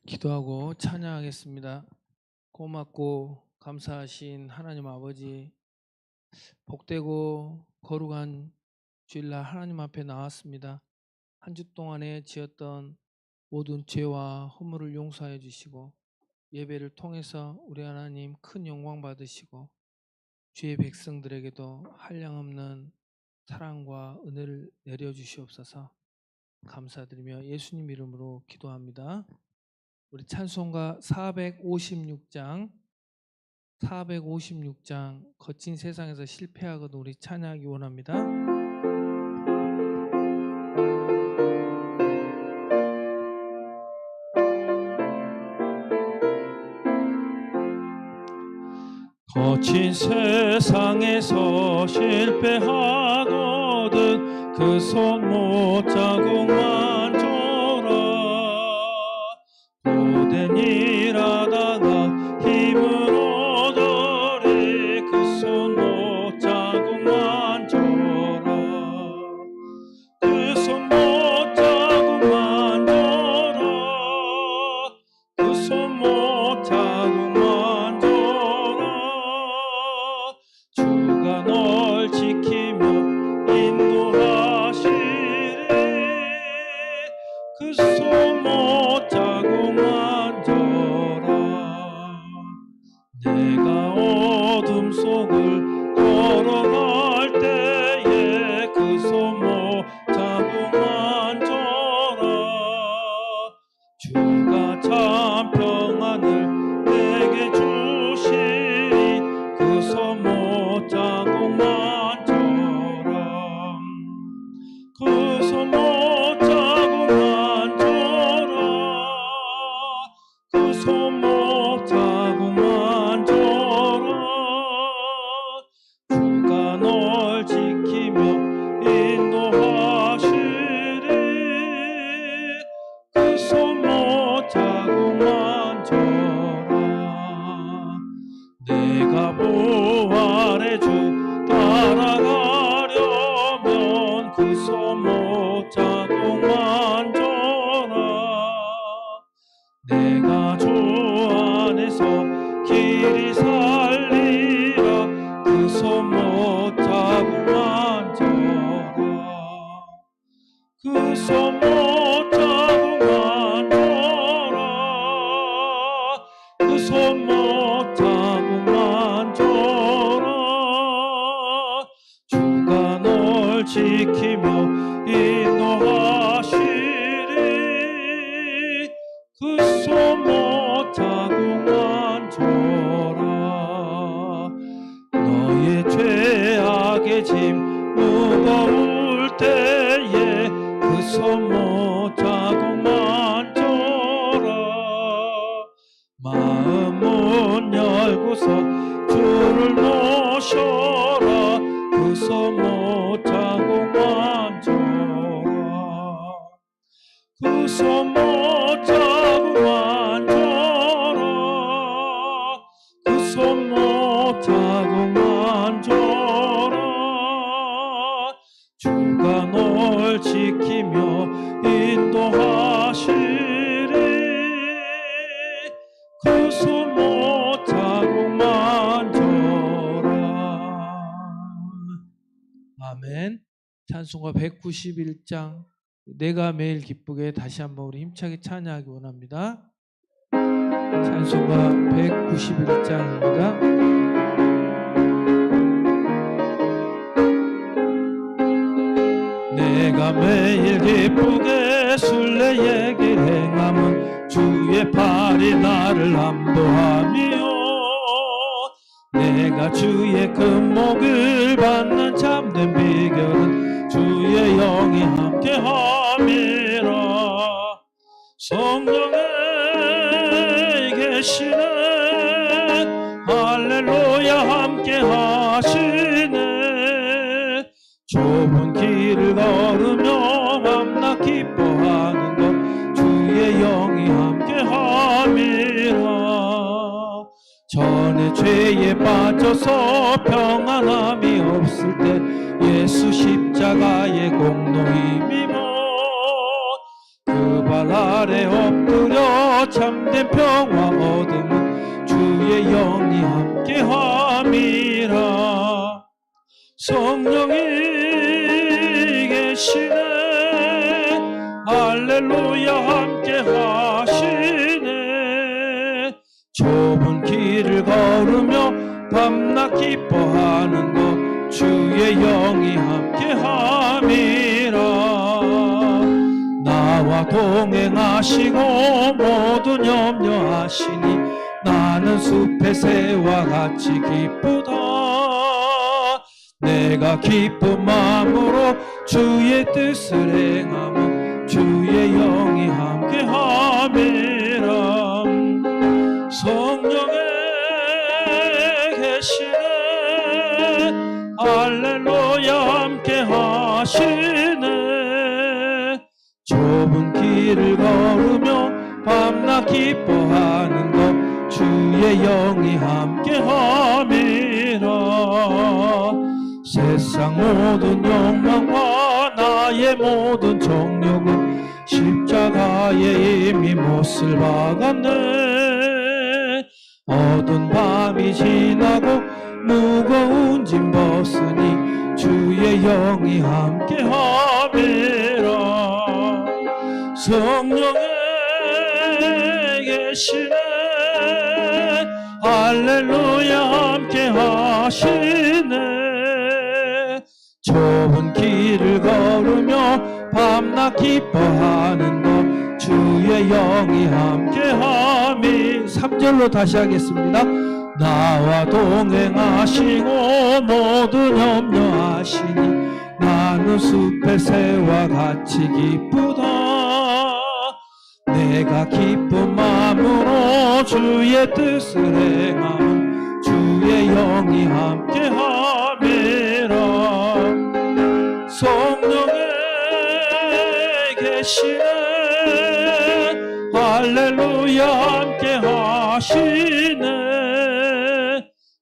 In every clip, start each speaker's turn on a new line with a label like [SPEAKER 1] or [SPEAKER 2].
[SPEAKER 1] 기도하고 찬양하겠습니다. 고맙고 감사하신 하나님 아버지, 복되고 거룩한 주일날 하나님 앞에 나왔습니다. 한 주 동안에 지었던 모든 죄와 허물을 용서해 주시고 예배를 통해서 우리 하나님 큰 영광 받으시고 주의 백성들에게도 한량없는 사랑과 은혜를 내려주시옵소서. 감사드리며 예수님 이름으로 기도합니다. 우리 찬송가 456장 거친 세상에서 실패하거든 우리 찬양하기 원합니다. 거친 세상에서 실패하거든 그 손 못 자국만 줘라. 고된 일하다가 힘을 얻으리 그 손 못 자국만 줘라. 그 손 못 자국만 줘라. 그 손 못 자국만 줘라. 주가 널 지키며 인도하시리. 그 손 못 자국만 줘라. 내가 어둠 속을 걸어갈 때에 그 손 못 자국만 줘라. 주가 참 평안을 내게 주시리. 그 손 못 자국만 줘라. 그 손 못 자국만 줘라. 그 손 못 자국만 줘라. 주가 널 지키며 인도하시리. 그 손 못 자국만 줘라. 내가 부활의 주 따라가려면 그 손 못 자국만 줘라. 내가 주 안에서 길이 살리라. 그 손 못 자국만 줘라. 그 손 못 자국만 줘라. 그 손 못 자국만 줘라. 주가 널 지키며 인도하시리. 그 손 못 자국만 줘라. 너의 죄악의 짐 무거울 때에 그 손 못 자국만 줘라. 마음 문 열고서 주를 모셔라. 그 손 못 자국만 줘라. 그 손 못 자국만 줘라. 그 손 못 자국만 줘라. 주가 널 지키며 인도하시리. 그 손 못 자국만 줘라. 아멘. 찬송가 191장 내가 매일 기쁘게 다시 한번 우리 힘차게 찬양하기 원합니다. 찬송가 191장입니다. 내가 매일 기쁘게 순례의 길 행함은 주의 팔이 나를 안보하며 내가 주의 금목을 받는 참된 비결은 주의 영이 함께함이라. 성령에 계시네. 할렐루야 함께하시네. 좁은 길을 걸으며 밤낮 기뻐하는 것 주의 영이 함께함이라. 전에 죄에 빠져서 평안함이 없을 때 예수 십자가의 공로 힘입어 그 발 아래 엎드려 참된 평화 얻음은 주의 영이 함께함이라. 성령이 계시네 할렐루야 함께하시네. 좁은 길을 걸으며 밤낮 기뻐하는 것 주의 영이 함께함이라. 나와 동행하시고 모든 염려하시니 나는 숲의 새와 같이 기쁘다. 내가 기쁜 마음으로 주의 뜻을 행하면 주의 영이 함께함이라. 성령에 계시네 할렐루야 함께하시네. 좁은 길을 걸으며 밤낮 기뻐하는 것 주의 영이 함께함이라. 세상 모든 욕망과 나의 모든 정욕은 십자가에 이미 못을 박았네. 어두운 밤이 지나고 무거운 짐 벗으니 주의 영이 함께함이라. 성령에 계시네 할렐루야 함께하시네. 좁은 길을 걸으며 밤낮 기뻐하는 것 주의 영이 함께함이. 3절로 다시 하겠습니다. 나와 동행하시고 모든 염려하시니 나는 숲의 새와 같이 기쁘다. 내가 기쁜 마음으로 주의 뜻을 행하면 주의 영이 함께함이라. 성령에 계시네 할렐루야 함께하시네.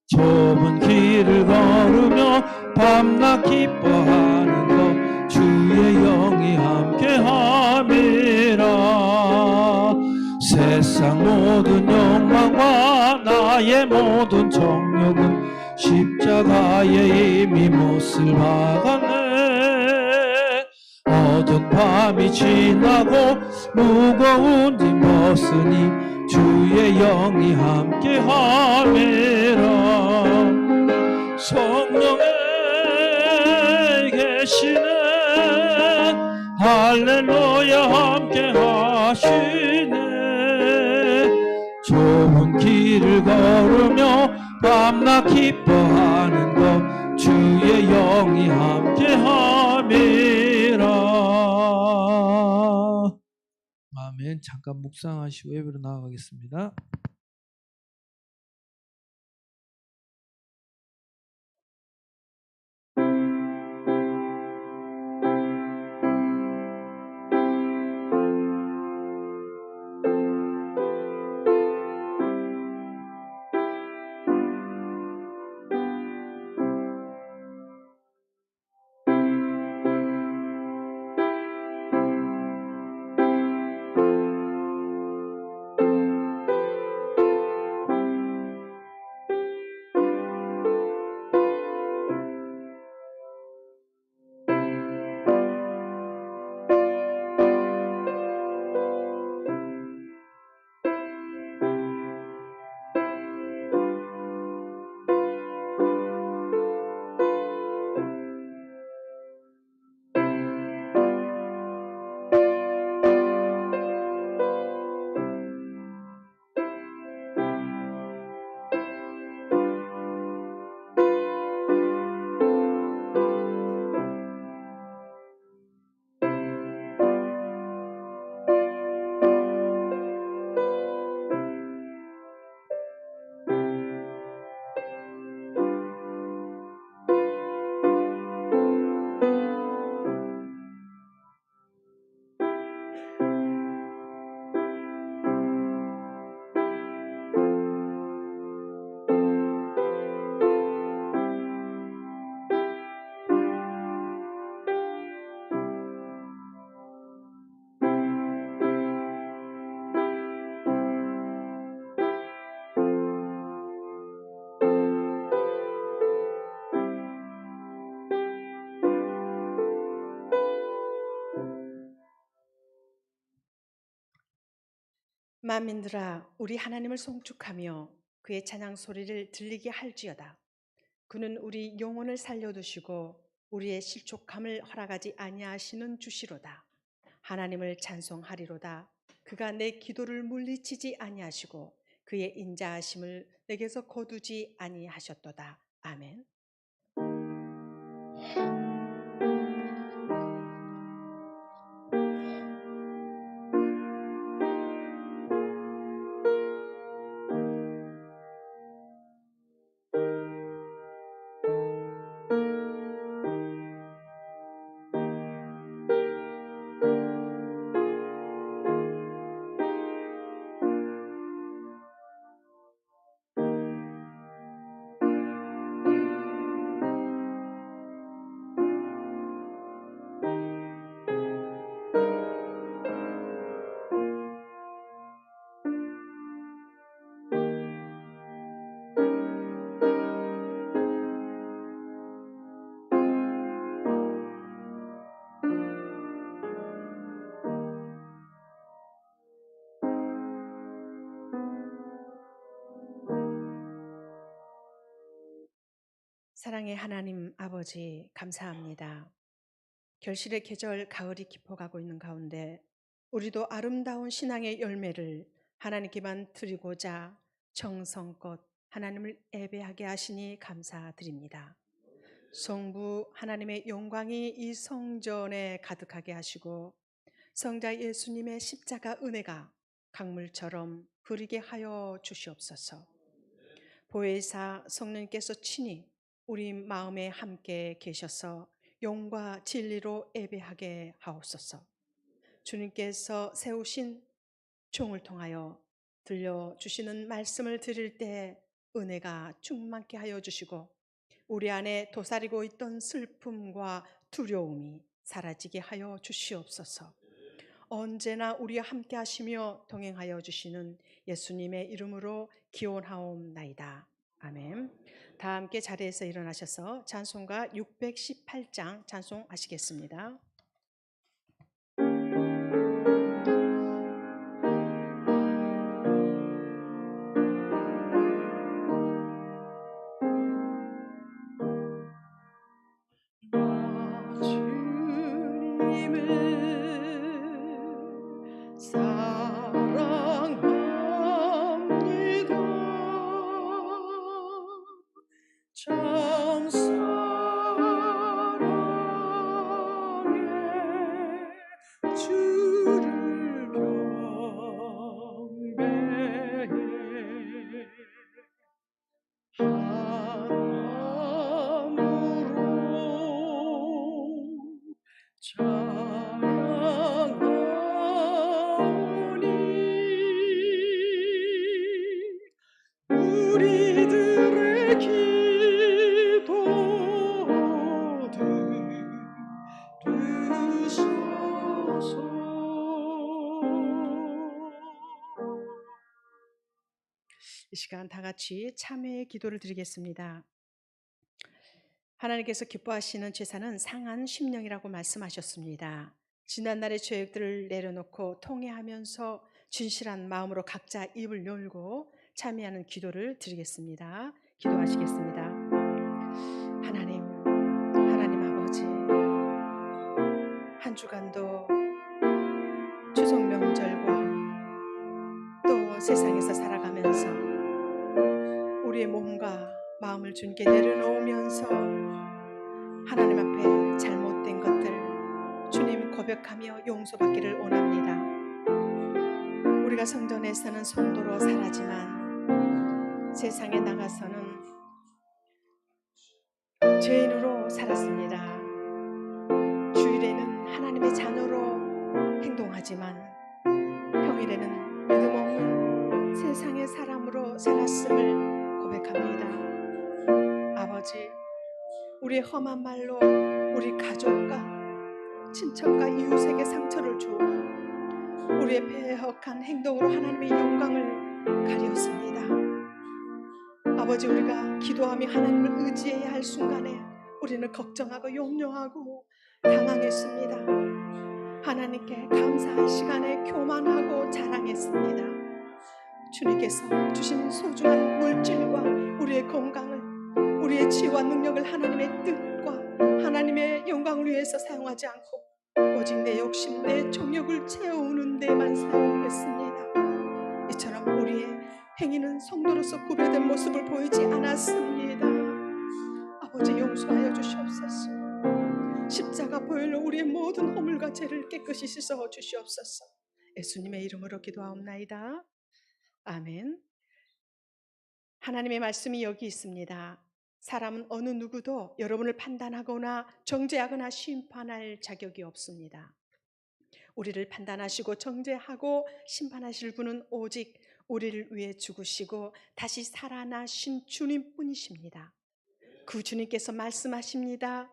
[SPEAKER 1] 좁은 길을 걸으며 밤낮 기뻐하는 것 주의 영이 함께함이라. 세상 모든 욕망과 나의 모든 정욕은 십자가에 이미 못을 박았네. 어두운 밤이 지나고 무거운 짐 벗으니 주의 영이 함께함이라. 성령에 계시네 할렐루야 함께하시네. 좁은 길을 걸으며 밤낮 기뻐하는 것 주의 영이 함께함이라. 아멘. 잠깐 묵상하시고 예배로 나아가겠습니다.
[SPEAKER 2] 만민들아, 우리 하나님을 송축하며 그의 찬양 소리를 들리게 할지어다. 그는 우리 영혼을 살려두시고 우리의 실족함을 허락하지 아니하시는 주시로다. 하나님을 찬송하리로다. 그가 내 기도를 물리치지 아니하시고 그의 인자하심을 내게서 거두지 아니하셨도다. 아멘. 사랑의 하나님 아버지, 감사합니다. 결실의 계절 가을이 깊어가고 있는 가운데 우리도 아름다운 신앙의 열매를 하나님께만 드리고자 정성껏 하나님을 예배하게 하시니 감사드립니다. 성부 하나님의 영광이 이 성전에 가득하게 하시고 성자 예수님의 십자가 은혜가 강물처럼 흐르게 하여 주시옵소서. 보혜사 성령님께서 친히 우리 마음에 함께 계셔서 영과 진리로 예배하게 하옵소서. 주님께서 세우신 종을 통하여 들려주시는 말씀을 드릴 때 은혜가 충만케 하여 주시고 우리 안에 도사리고 있던 슬픔과 두려움이 사라지게 하여 주시옵소서. 언제나 우리와 함께 하시며 동행하여 주시는 예수님의 이름으로 기원하옵나이다. 아멘. 다 함께 자리에서 일어나셔서 찬송가 618장 찬송하시겠습니다. 주님을 사랑합니다. 참 사랑해 주를 경배해 함으로 찬양하오니 우리들의 기도 들으소서. 이 시간 다 같이 참회의 기도를 드리겠습니다. 하나님께서 기뻐하시는 제사는 상한 심령이라고 말씀하셨습니다. 지난날의 죄악들을 내려놓고 통회하면서 진실한 마음으로 각자 입을 열고 참회하는 기도를 드리겠습니다. 기도하시겠습니다. 하나님 아버지, 한 주간도 추석 명절과 또 세상에서 살아가면서 우리의 몸과 마음을 주님께 내려놓으면서 하나님 앞에 잘못된 것들 주님 고백하며 용서받기를 원합니다. 우리가 성전에서는 성도로 살았지만 세상에 나가서는 죄인으로 살았습니다. 주일에는 하나님의 자녀로 행동하지만 평일에는 믿음 없는 세상의 사람으로 살았음을 고백합니다. 아버지, 우리의 험한 말로 우리 가족과 친척과 이웃에게 상처를 주고 우리의 배역한 행동으로 하나님의 영광을 가렸습니다. 아버지, 우리가 기도하며 하나님을 의지해야 할 순간에 우리는 걱정하고 염려하고 당황했습니다. 하나님께 감사할 시간에 교만하고 자랑했습니다. 주님께서 주신 소중한 물질과 우리의 건강을, 우리의 지혜와 능력을 하나님의 뜻과 하나님의 영광을 위해서 사용하지 않고 오직 내 욕심, 내 정욕을 채우는 데만 사용했습니다. 이처럼 우리의 행위는 성도로서 구별된 모습을 보이지 않았습니다. 아버지, 용서하여 주시옵소서. 십자가 보혈로 우리의 모든 허물과 죄를 깨끗이 씻어 주시옵소서. 예수님의 이름으로 기도하옵나이다. 아멘. 하나님의 말씀이 여기 있습니다. 사람은 어느 누구도 여러분을 판단하거나 정죄하거나 심판할 자격이 없습니다. 우리를 판단하시고 정죄하고 심판하실 분은 오직 우리를 위해 죽으시고 다시 살아나신 주님뿐이십니다. 그 주님께서 말씀하십니다.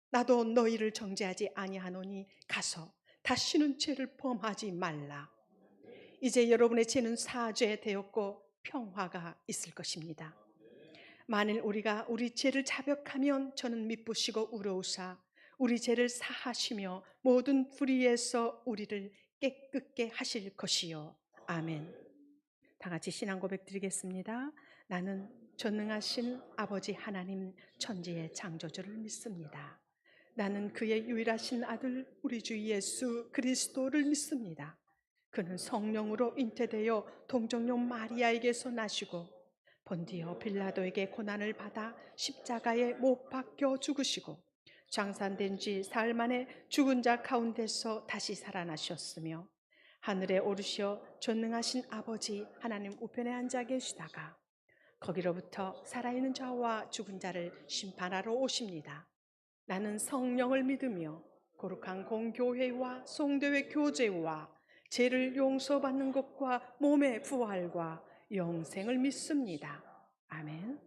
[SPEAKER 2] 나도 너희를 정죄하지 아니하노니 가서 다시는 죄를 범하지 말라. 이제 여러분의 죄는 사죄되었고 평화가 있을 것입니다. 만일 우리가 우리 죄를 자백하면 저는 미쁘시고 의로우사 우리 죄를 사하시며 모든 불의에서 우리를 깨끗게 하실 것이요. 아멘. 다 같이 신앙 고백 드리겠습니다. 나는 전능하신 아버지 하나님 천지의 창조주를 믿습니다. 나는 그의 유일하신 아들 우리 주 예수 그리스도를 믿습니다. 그는 성령으로 잉태되어 동정녀 마리아에게서 나시고 본디오 빌라도에게 고난을 받아 십자가에 못 박혀 죽으시고 장산된 지 사흘 만에 죽은 자 가운데서 다시 살아나셨으며 하늘에 오르시어 전능하신 아버지 하나님 우편에 앉아 계시다가 거기로부터 살아있는 자와 죽은 자를 심판하러 오십니다. 나는 성령을 믿으며 거룩한 공교회와 성도의 교제와 죄를 용서받는 것과 몸의 부활과 영생을 믿습니다. 아멘.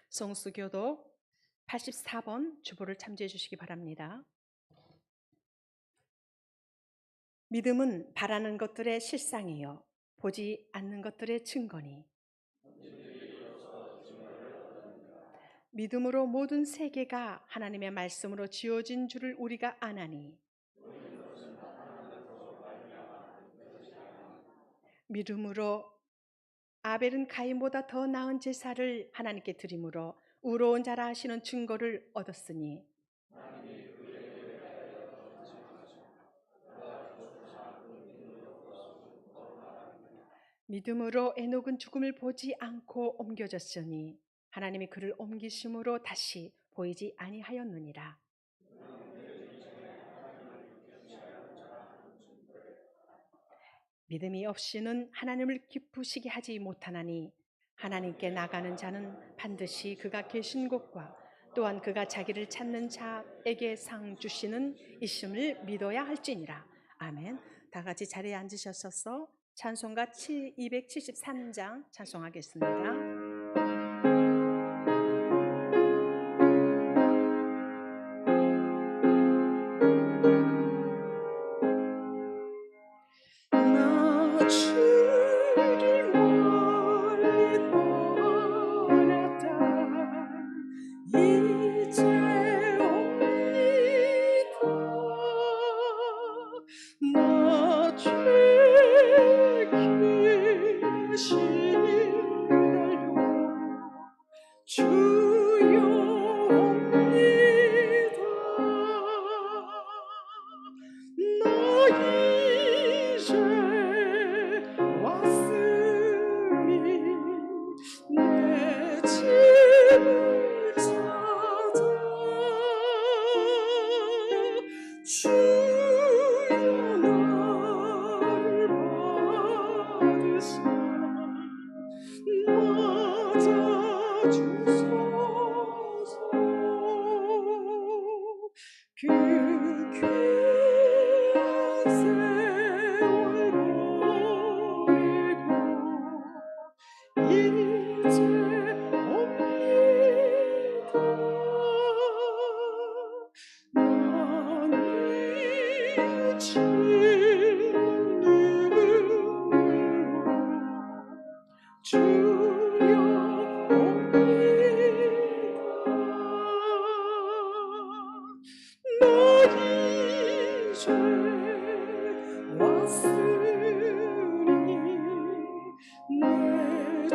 [SPEAKER 2] 성수교도 84번 주보를 참조해 주시기 바랍니다. 믿음은 바라는 것들의 실상이요 보지 않는 것들의 증거니 믿음으로 모든 세계가 하나님의 말씀으로 지어진 줄을 우리가 아나니 믿음으로 아벨은 가인보다 더 나은 제사를 하나님께 드림으로 의로운 자라 하시는 증거를 얻었으니 믿음으로 에녹은 죽음을 보지 않고 옮겨졌으니 하나님이 그를 옮기심으로 다시 보이지 아니하였느니라. 믿음이 없이는 하나님을 기쁘시게 하지 못하나니 하나님께 나가는 자는 반드시 그가 계신 곳과 또한 그가 자기를 찾는 자에게 상 주시는 이심을 믿어야 할지니라. 아멘. 다 같이 자리에 앉으셔서 찬송가 273장 찬송하겠습니다.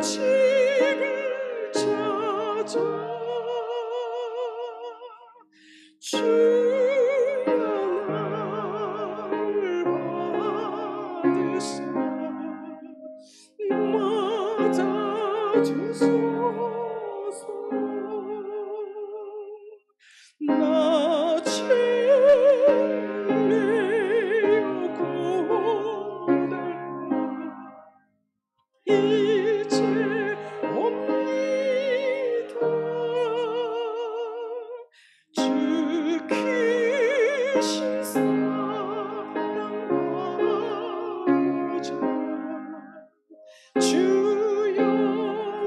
[SPEAKER 3] 집을 찾아 주여 나를 받으사 맞아주소서. 나 죄인이요 고달파 이제 옵니다. 주 크신 사랑하고자 주여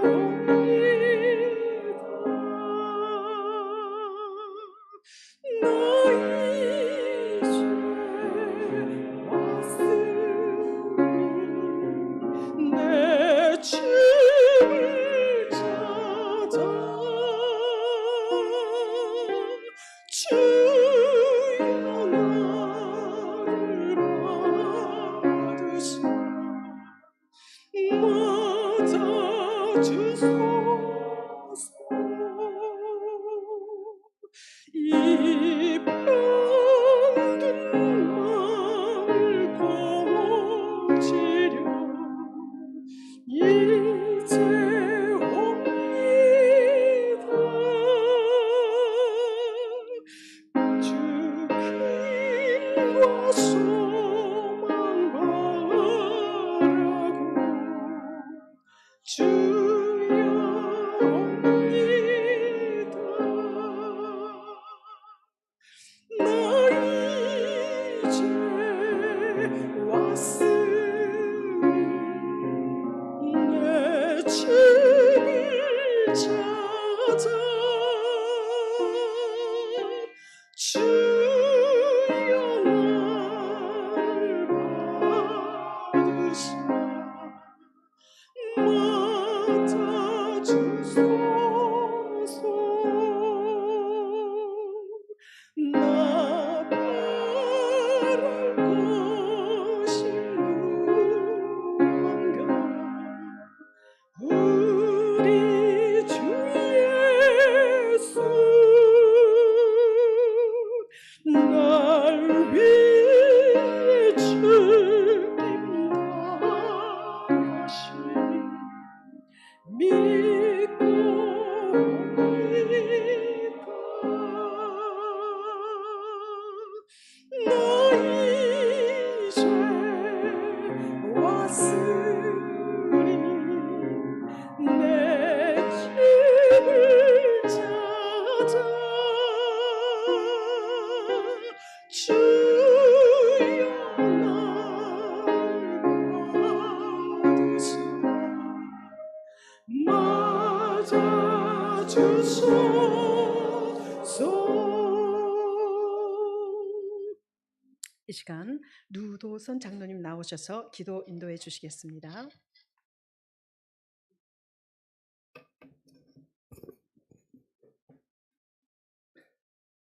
[SPEAKER 3] 옵니다. 나 이제 왔으니 내 집을 찾아 주여 나를 받으사 맞아주소서. 이 병든 마음을 고치려 이제 옵니다. 주 힘과 소망 바라고 주여 옵니다. 나 이제 왔으니 내 집을 찾아 주여 나를 받으사 맞아주소서. 나 바랄 것이 무언가 우리 주 예수 날 위해 죽임 당하시니 믿고 옵니다. 나 이제 왔으니 내 집을 찾아 주여 나를 받으사 맞아주소서. 이 시간 누도선 장로님 나오셔서 기도 인도해 주시겠습니다.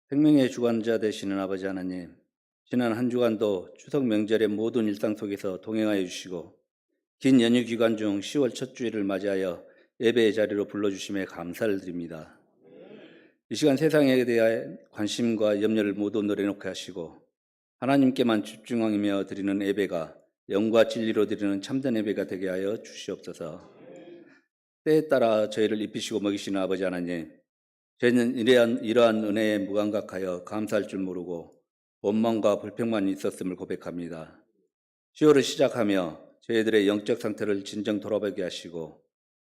[SPEAKER 4] 생명의 주관자 되시는 아버지 하나님, 지난 한 주간도 추석 명절의 모든 일상 속에서 동행하여 주시고 긴 연휴 기간 중 10월 첫 주일을 맞이하여 예배의 자리로 불러주심에 감사를 드립니다. 이 시간 세상에 대해 관심과 염려를 모두 내려놓게 하시고 하나님께만 집중하며 드리는 예배가 영과 진리로 드리는 참된 예배가 되게 하여 주시옵소서. 때에 따라 저희를 입히시고 먹이시는 아버지 하나님, 저희는 이러한 은혜에 무감각하여 감사할 줄 모르고 원망과 불평만 있었음을 고백합니다. 10월을 시작하며 저희들의 영적 상태를 진정 돌아보게 하시고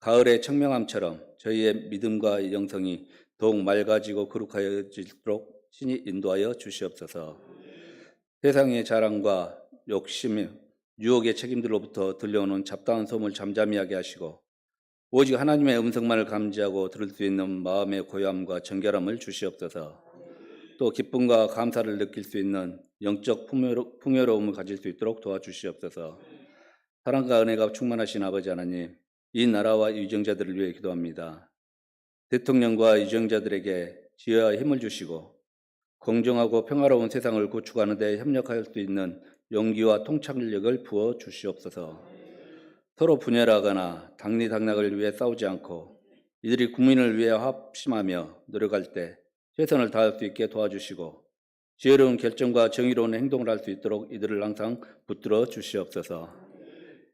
[SPEAKER 4] 가을의 청명함처럼 저희의 믿음과 영성이 더욱 맑아지고 거룩하여지도록 신이 인도하여 주시옵소서. 세상의 자랑과 욕심, 유혹의 책임들로부터 들려오는 잡다한 소음을 잠잠히 하게 하시고 오직 하나님의 음성만을 감지하고 들을 수 있는 마음의 고요함과 정결함을 주시옵소서. 또 기쁨과 감사를 느낄 수 있는 영적 풍요로움을 가질 수 있도록 도와주시옵소서. 사랑과 은혜가 충만하신 아버지 하나님, 이 나라와 유정자들을 위해 기도합니다. 대통령과 유정자들에게 지혜와 힘을 주시고 공정하고 평화로운 세상을 구축하는 데 협력할 수 있는 용기와 통찰력을 부어 주시옵소서. 서로 분열하거나 당리당락을 위해 싸우지 않고 이들이 국민을 위해 합심하며 노력할 때 최선을 다할 수 있게 도와주시고 지혜로운 결정과 정의로운 행동을 할 수 있도록 이들을 항상 붙들어 주시옵소서.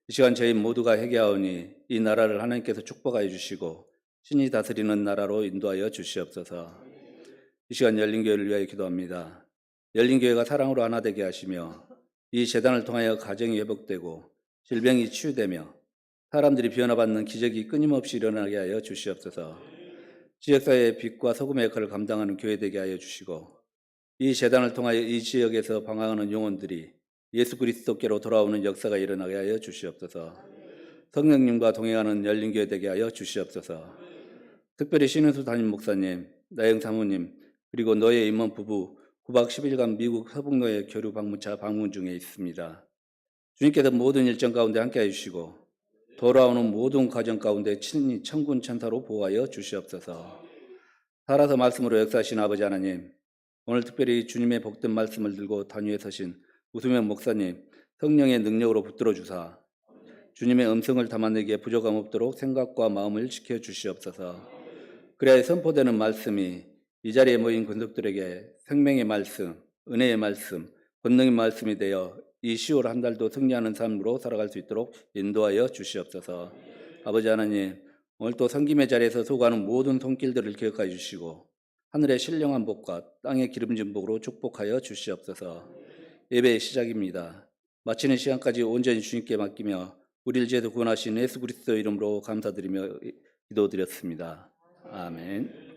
[SPEAKER 4] 이 시간 저희 모두가 회개하오니 이 나라를 하나님께서 축복하여 주시고 신이 다스리는 나라로 인도하여 주시옵소서. 이 시간 열린교회를 위하여 기도합니다. 열린교회가 사랑으로 하나 되게 하시며 이 재단을 통하여 가정이 회복되고 질병이 치유되며 사람들이 변화받는 기적이 끊임없이 일어나게 하여 주시옵소서. 지역사회의 빛과 소금의 역할을 감당하는 교회 되게 하여 주시고 이 재단을 통하여 이 지역에서 방황하는 영혼들이 예수 그리스도께로 돌아오는 역사가 일어나게 하여 주시옵소서. 성령님과 동행하는 열린교회 되게 하여 주시옵소서. 특별히 신은수 담임 목사님, 나영 사모님, 그리고 너의 임원 부부 9박 10일간 미국 서북노예 교류 방문차 방문 중에 있습니다. 주님께서 모든 일정 가운데 함께해 주시고 돌아오는 모든 과정 가운데 친히 천군 천사로 보호하여 주시옵소서. 살아서 말씀으로 역사하신 아버지 하나님, 오늘 특별히 주님의 복된 말씀을 들고 단위에 서신 우수명 목사님, 성령의 능력으로 붙들어 주사 주님의 음성을 담아내기에 부족함 없도록 생각과 마음을 지켜 주시옵소서. 그래야 선포되는 말씀이 이 자리에 모인 권속들에게 생명의 말씀, 은혜의 말씀, 권능의 말씀이 되어 이 10월 한 달도 승리하는 삶으로 살아갈 수 있도록 인도하여 주시옵소서. 아버지 하나님, 오늘 또 섬김의 자리에서 소구하는 모든 손길들을 기억하여 주시고 하늘의 신령한 복과 땅의 기름진 복으로 축복하여 주시옵소서. 예배의 시작입니다. 마치는 시간까지 온전히 주님께 맡기며 우리를 죄에서 구원하신 예수 그리스도 이름으로 감사드리며 기도드렸습니다. 아멘.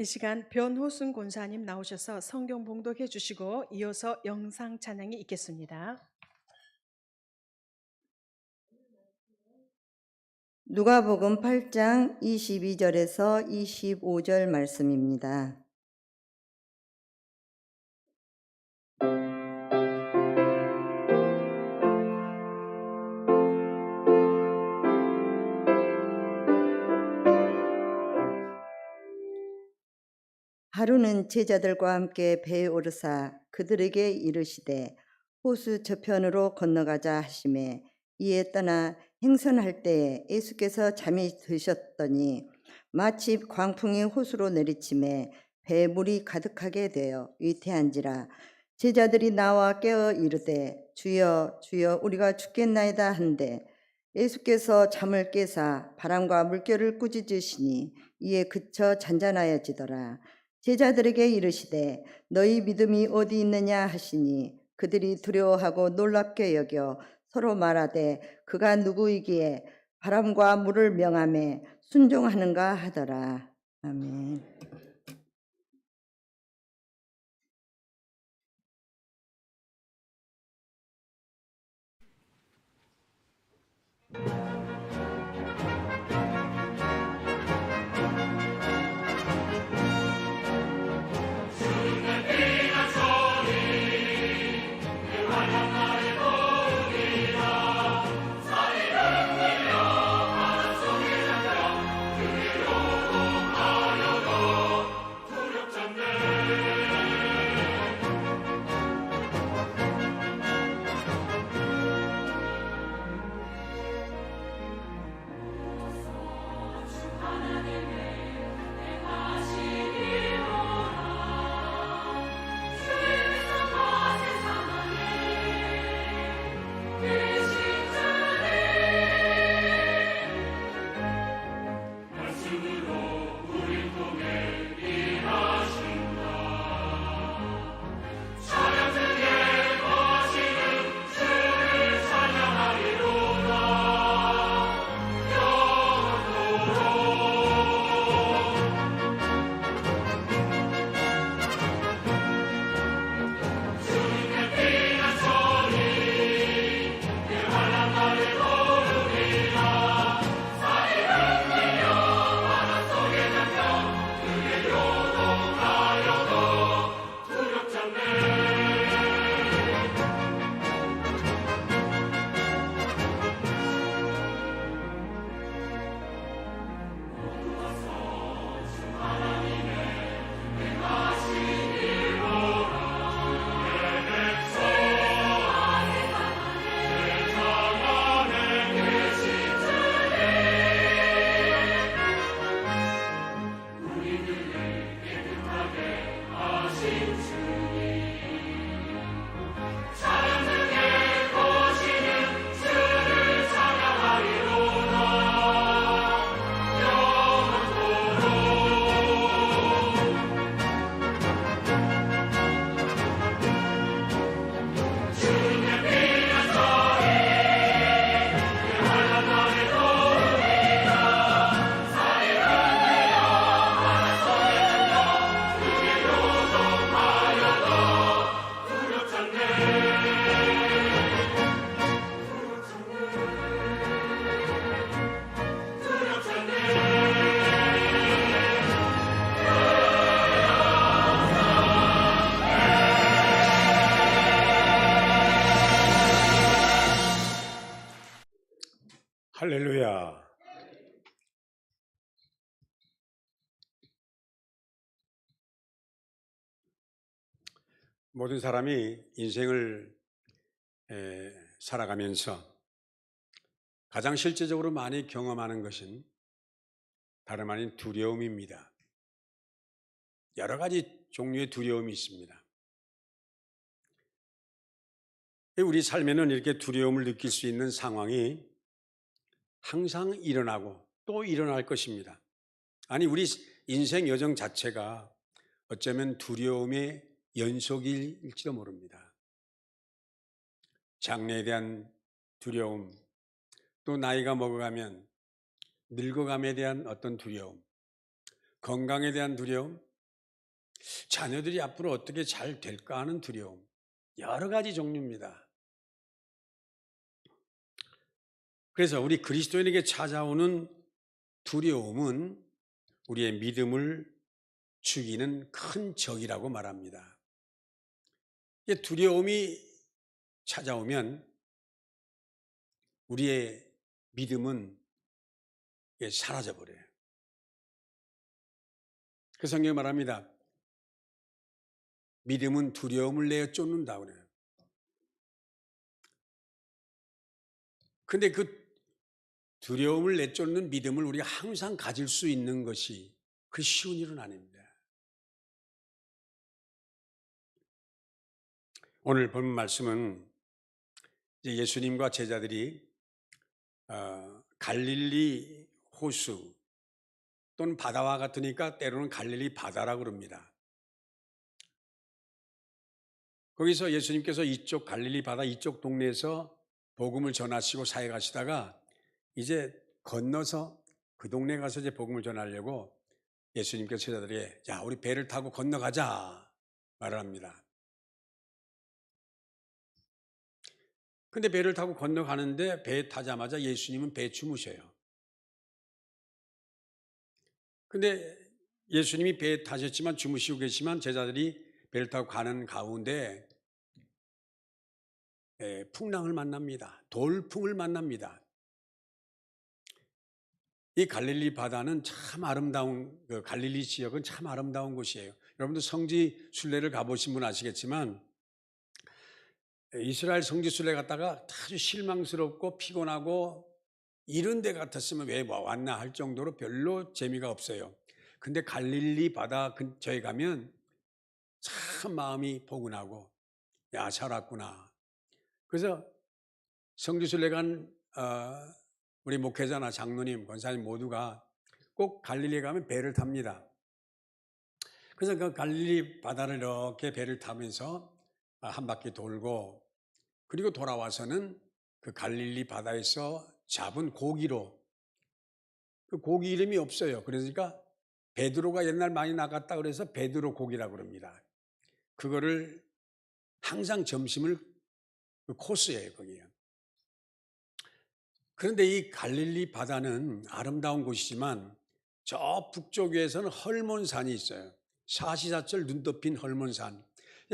[SPEAKER 3] 이 시간 변호순 권사님 나오셔서 성경 봉독해 주시고 이어서 영상 찬양이 있겠습니다.
[SPEAKER 5] 누가복음 8장 22절에서 25절 말씀입니다. 하루는 제자들과 함께 배에 오르사 그들에게 이르시되 호수 저편으로 건너가자 하시매 이에 떠나 행선할 때에 예수께서 잠이 드셨더니 마치 광풍이 호수로 내리침에 배에 물이 가득하게 되어 위태한지라 제자들이 나와 깨어 이르되 주여 주여 우리가 죽겠나이다 한데 예수께서 잠을 깨사 바람과 물결을 꾸짖으시니 이에 그쳐 잔잔하여지더라. 제자들에게 이르시되 너희 믿음이 어디 있느냐 하시니 그들이 두려워하고 놀랍게 여겨 서로 말하되 그가 누구이기에 바람과 물을 명하매 순종하는가 하더라. 아멘.
[SPEAKER 6] 모든 사람이 인생을 살아가면서 가장 실제적으로 많이 경험하는 것은 다름 아닌 두려움입니다. 여러 가지 종류의 두려움이 있습니다. 우리 삶에는 이렇게 두려움을 느낄 수 있는 상황이 항상 일어나고 또 일어날 것입니다. 아니, 우리 인생 여정 자체가 어쩌면 두려움의 연속일지도 모릅니다. 장래에 대한 두려움, 또 나이가 먹어가면 늙어감에 대한 어떤 두려움, 건강에 대한 두려움, 자녀들이 앞으로 어떻게 잘 될까 하는 두려움, 여러 가지 종류입니다. 그래서 우리 그리스도인에게 찾아오는 두려움은 우리의 믿음을 죽이는 큰 적이라고 말합니다. 두려움이 찾아오면 우리의 믿음은 사라져버려요. 그 성경이 말합니다. 믿음은 두려움을 내어 쫓는다 그래요. 근데 그 두려움을 내쫓는 믿음을 우리가 항상 가질 수 있는 것이 그 쉬운 일은 아닙니다. 오늘 본 말씀은 예수님과 제자들이 갈릴리 호수 또는 바다와 같으니까 때로는 갈릴리 바다라고 그럽니다. 거기서 예수님께서 이쪽 갈릴리 바다 이쪽 동네에서 복음을 전하시고 사회 가시다가 이제 건너서 그 동네 가서 이제 복음을 전하려고 예수님께서 제자들에게 야, 우리 배를 타고 건너가자 말을 합니다. 근데 배를 타고 건너가는데 배에 타자마자 예수님은 배에 주무셔요. 근데 예수님이 배에 타셨지만 주무시고 계시지만 제자들이 배를 타고 가는 가운데 풍랑을 만납니다. 돌풍을 만납니다. 이 갈릴리 바다는 참 아름다운, 갈릴리 지역은 참 아름다운 곳이에요. 여러분도 성지 순례를 가보신 분 아시겠지만 이스라엘 성지 순례 갔다가 아주 실망스럽고 피곤하고 이런 데 같았으면 왜 왔나 할 정도로 별로 재미가 없어요. 근데 갈릴리 바다 근처에 가면 참 마음이 포근하고 야, 잘 왔구나. 그래서 성지 순례 간 우리 목회자나 장로님, 권사님 모두가 꼭 갈릴리에 가면 배를 탑니다. 그래서 그 갈릴리 바다를 이렇게 배를 타면서 한 바퀴 돌고 그리고 돌아와서는 그 갈릴리 바다에서 잡은 고기로, 그 고기 이름이 없어요. 그러니까 베드로가 옛날 많이 나갔다 그래서 베드로 고기라고 그럽니다. 그거를 항상 점심을 그 코스예요, 거기에. 그런데 이 갈릴리 바다는 아름다운 곳이지만 저 북쪽에서는 헐몬산이 있어요. 사시사철 눈 덮인 헐몬산.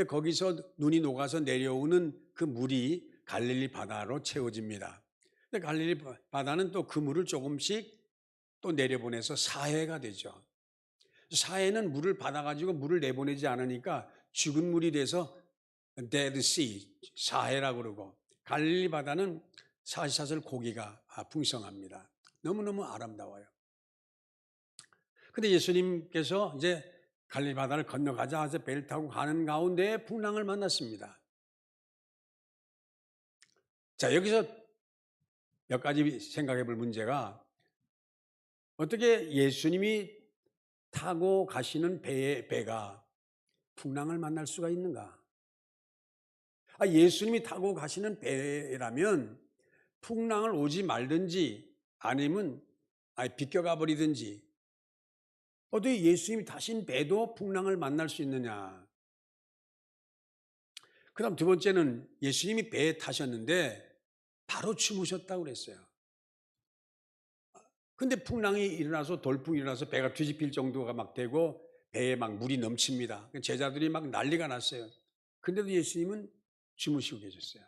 [SPEAKER 6] 거기서 눈이 녹아서 내려오는 그 물이 갈릴리 바다로 채워집니다. 근데 갈릴리 바다는 또 그 물을 조금씩 또 내려보내서 사해가 되죠. 사해는 물을 받아가지고 물을 내보내지 않으니까 죽은 물이 돼서 Dead Sea, 사해라고 그러고 갈릴리 바다는 사시사철 고기가 풍성합니다. 너무너무 아름다워요. 근데 예수님께서 이제 갈릴리 바다를 건너가자 해서 배를 타고 가는 가운데 풍랑을 만났습니다. 자, 여기서 몇 가지 생각해 볼 문제가 어떻게 예수님이 타고 가시는 배가 풍랑을 만날 수가 있는가? 예수님이 타고 가시는 배라면 풍랑을 오지 말든지 아니면 비껴가 버리든지 어떻게 예수님이 타신 배도 풍랑을 만날 수 있느냐? 그 다음 두 번째는 예수님이 배에 타셨는데 바로 주무셨다고 그랬어요. 근데 풍랑이 일어나서 돌풍이 일어나서 배가 뒤집힐 정도가 막 되고 배에 막 물이 넘칩니다. 제자들이 막 난리가 났어요. 근데도 예수님은 주무시고 계셨어요.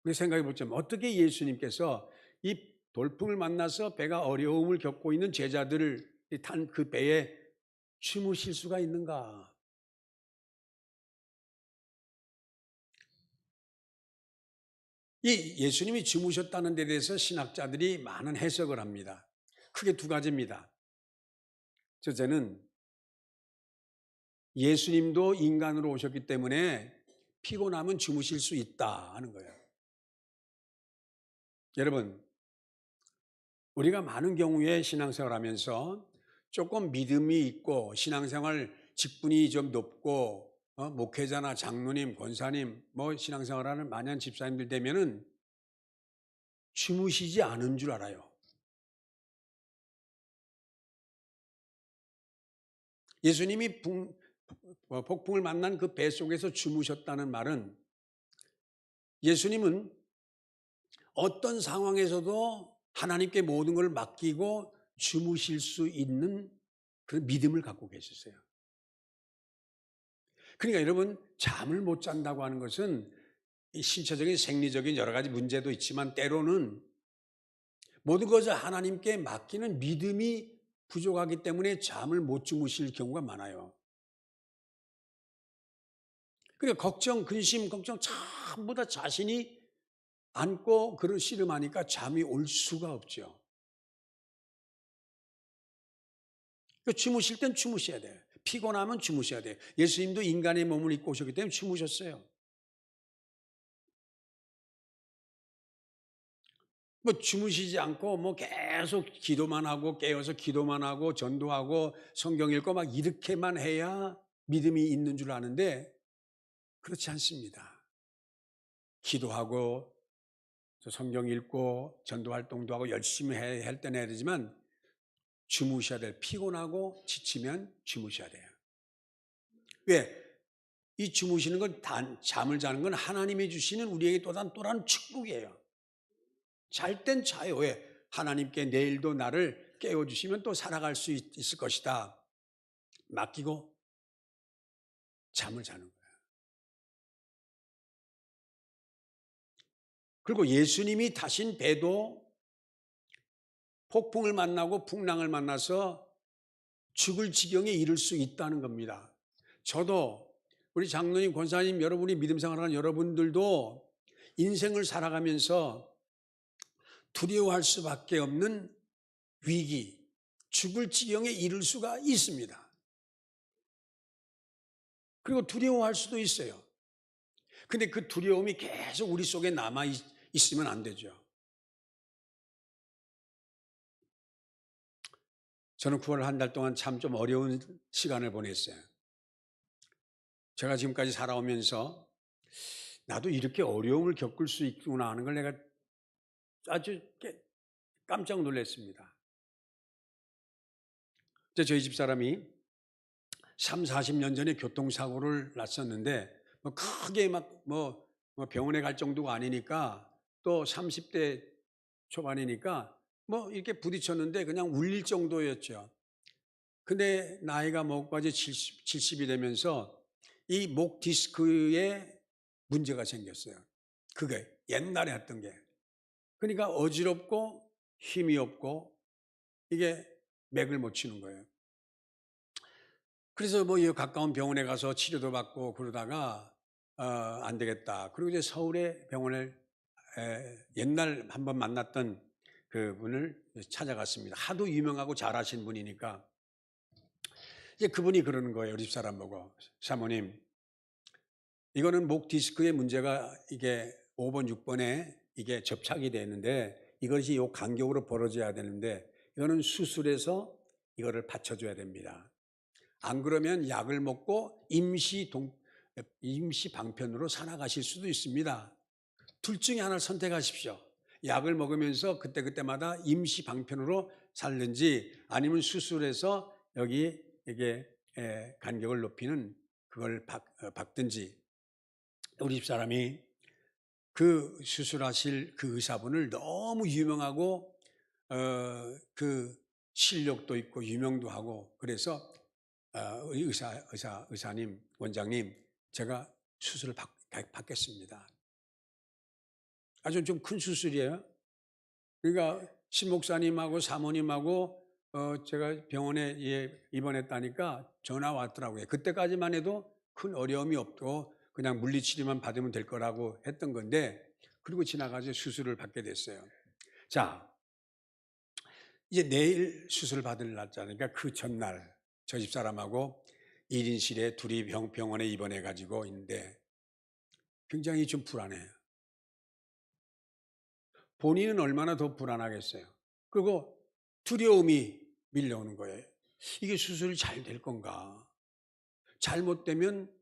[SPEAKER 6] 우리 생각해 보자면 어떻게 예수님께서 이 돌풍을 만나서 배가 어려움을 겪고 있는 제자들을 탄 그 배에 주무실 수가 있는가? 이 예수님이 주무셨다는 데 대해서 신학자들이 많은 해석을 합니다. 크게 두 가지입니다. 첫째는 예수님도 인간으로 오셨기 때문에 피곤하면 주무실 수 있다 하는 거예요. 여러분, 우리가 많은 경우에 신앙생활 하면서 조금 믿음이 있고 신앙생활 직분이 좀 높고 목회자나 장로님, 권사님, 신앙생활하는 많은 집사님들 되면은 주무시지 않은 줄 알아요. 예수님이 폭풍을 만난 그 배 속에서 주무셨다는 말은 예수님은 어떤 상황에서도 하나님께 모든 걸 맡기고 주무실 수 있는 그런 믿음을 갖고 계셨어요. 그러니까 여러분, 잠을 못 잔다고 하는 것은 이 신체적인 생리적인 여러 가지 문제도 있지만 때로는 모든 것을 하나님께 맡기는 믿음이 부족하기 때문에 잠을 못 주무실 경우가 많아요. 그러니까 걱정, 근심, 걱정 전부 다 자신이 안고 그런 씨름하니까 잠이 올 수가 없죠. 그러니까 주무실 땐 주무셔야 돼요. 피곤하면 주무셔야 돼요. 예수님도 인간의 몸을 입고 오셨기 때문에 주무셨어요. 주무시지 않고 계속 기도만 하고 깨어서 기도만 하고 전도하고 성경 읽고 막 이렇게만 해야 믿음이 있는 줄 아는데 그렇지 않습니다. 기도하고 성경 읽고 전도 활동도 하고 열심히 할 때는 해야 되지만 주무셔야 돼요. 피곤하고 지치면 주무셔야 돼요. 왜? 이 주무시는 건 잠을 자는 건 하나님이 주시는 우리에게 또 다른 축복이에요. 잘 땐 자요. 왜? 하나님께 내일도 나를 깨워주시면 또 살아갈 수 있을 것이다. 맡기고 잠을 자는 거예요. 그리고 예수님이 타신 배도 폭풍을 만나고 풍랑을 만나서 죽을 지경에 이를 수 있다는 겁니다. 저도 우리 장로님, 권사님, 여러분이 믿음 생활하는 여러분들도 인생을 살아가면서 두려워할 수밖에 없는 위기, 죽을 지경에 이를 수가 있습니다. 그리고 두려워할 수도 있어요. 근데 그 두려움이 계속 우리 속에 남아 있으면 안 되죠. 저는 9월 한 달 동안 참 좀 어려운 시간을 보냈어요. 제가 지금까지 살아오면서 나도 이렇게 어려움을 겪을 수 있구나 하는 걸 내가 아주 깜짝 놀랐습니다. 저희 집사람이 3, 40년 전에 교통사고를 났었는데 크게 병원에 갈 정도가 아니니까 또 30대 초반이니까 이렇게 부딪혔는데 그냥 울릴 정도였죠. 근데 나이가 먹고까지 70이 되면서 이 목 디스크에 문제가 생겼어요. 그게 옛날에 했던 게. 그러니까 어지럽고 힘이 없고 이게 맥을 못 치는 거예요. 그래서 가까운 병원에 가서 치료도 받고 그러다가 안 되겠다. 그리고 이제 서울의 병원을 옛날 한번 만났던 그분을 찾아갔습니다. 하도 유명하고 잘하신 분이니까 이제 그분이 그러는 거예요. 우리 집사람 보고, 사모님, 이거는 목 디스크의 문제가 이게 5번, 6번에 이게 접착이 되는데 이것이 요 간격으로 벌어져야 되는데 이거는 수술해서 이거를 받쳐줘야 됩니다. 안 그러면 약을 먹고 임시 방편으로 살아가실 수도 있습니다. 둘 중에 하나를 선택하십시오. 약을 먹으면서 그때마다 임시 방편으로 살든지 아니면 수술해서 여기 이게 간격을 높이는 그걸 박든지. 우리 집사람이 그 수술하실 그 의사분을 너무 유명하고 그 실력도 있고 유명도 하고 그래서 의사님, 원장님, 제가 수술을 받겠습니다. 아주 좀 큰 수술이에요. 그러니까 신목사님하고 사모님하고 제가 병원에 입원했다니까 전화 왔더라고요. 그때까지만 해도 큰 어려움이 없고 그냥 물리치료만 받으면 될 거라고 했던 건데 그리고 지나가서 수술을 받게 됐어요. 자, 이제 내일 수술 받을 날짜니까 그 전날 저 집사람하고 1인실에 둘이 병원에 입원해 가지고 있는데 굉장히 좀 불안해요. 본인은 얼마나 더 불안하겠어요. 그리고 두려움이 밀려오는 거예요. 이게 수술이 잘 될 건가? 잘못되면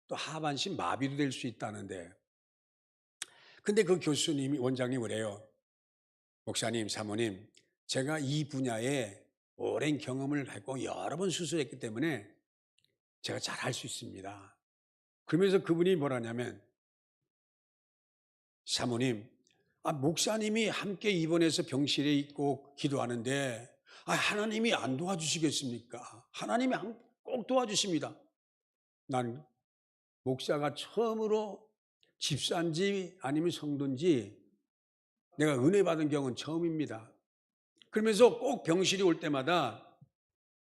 [SPEAKER 6] 또 하반신 마비도 될 수 있다는데. 근데 그 교수님이, 원장님이 그래요. 목사님, 사모님, 제가 이 분야에 오랜 경험을 갖고 여러 번 수술했기 때문에 제가 잘 할 수 있습니다. 그러면서 그분이 뭐라냐면, 사모님, 목사님이 함께 입원해서 병실에 있고 기도하는데 하나님이 안 도와주시겠습니까? 하나님이 꼭 도와주십니다. 난 목사가 처음으로 집사인지 아니면 성도인지 내가 은혜 받은 경우는 처음입니다. 그러면서 꼭 병실이 올 때마다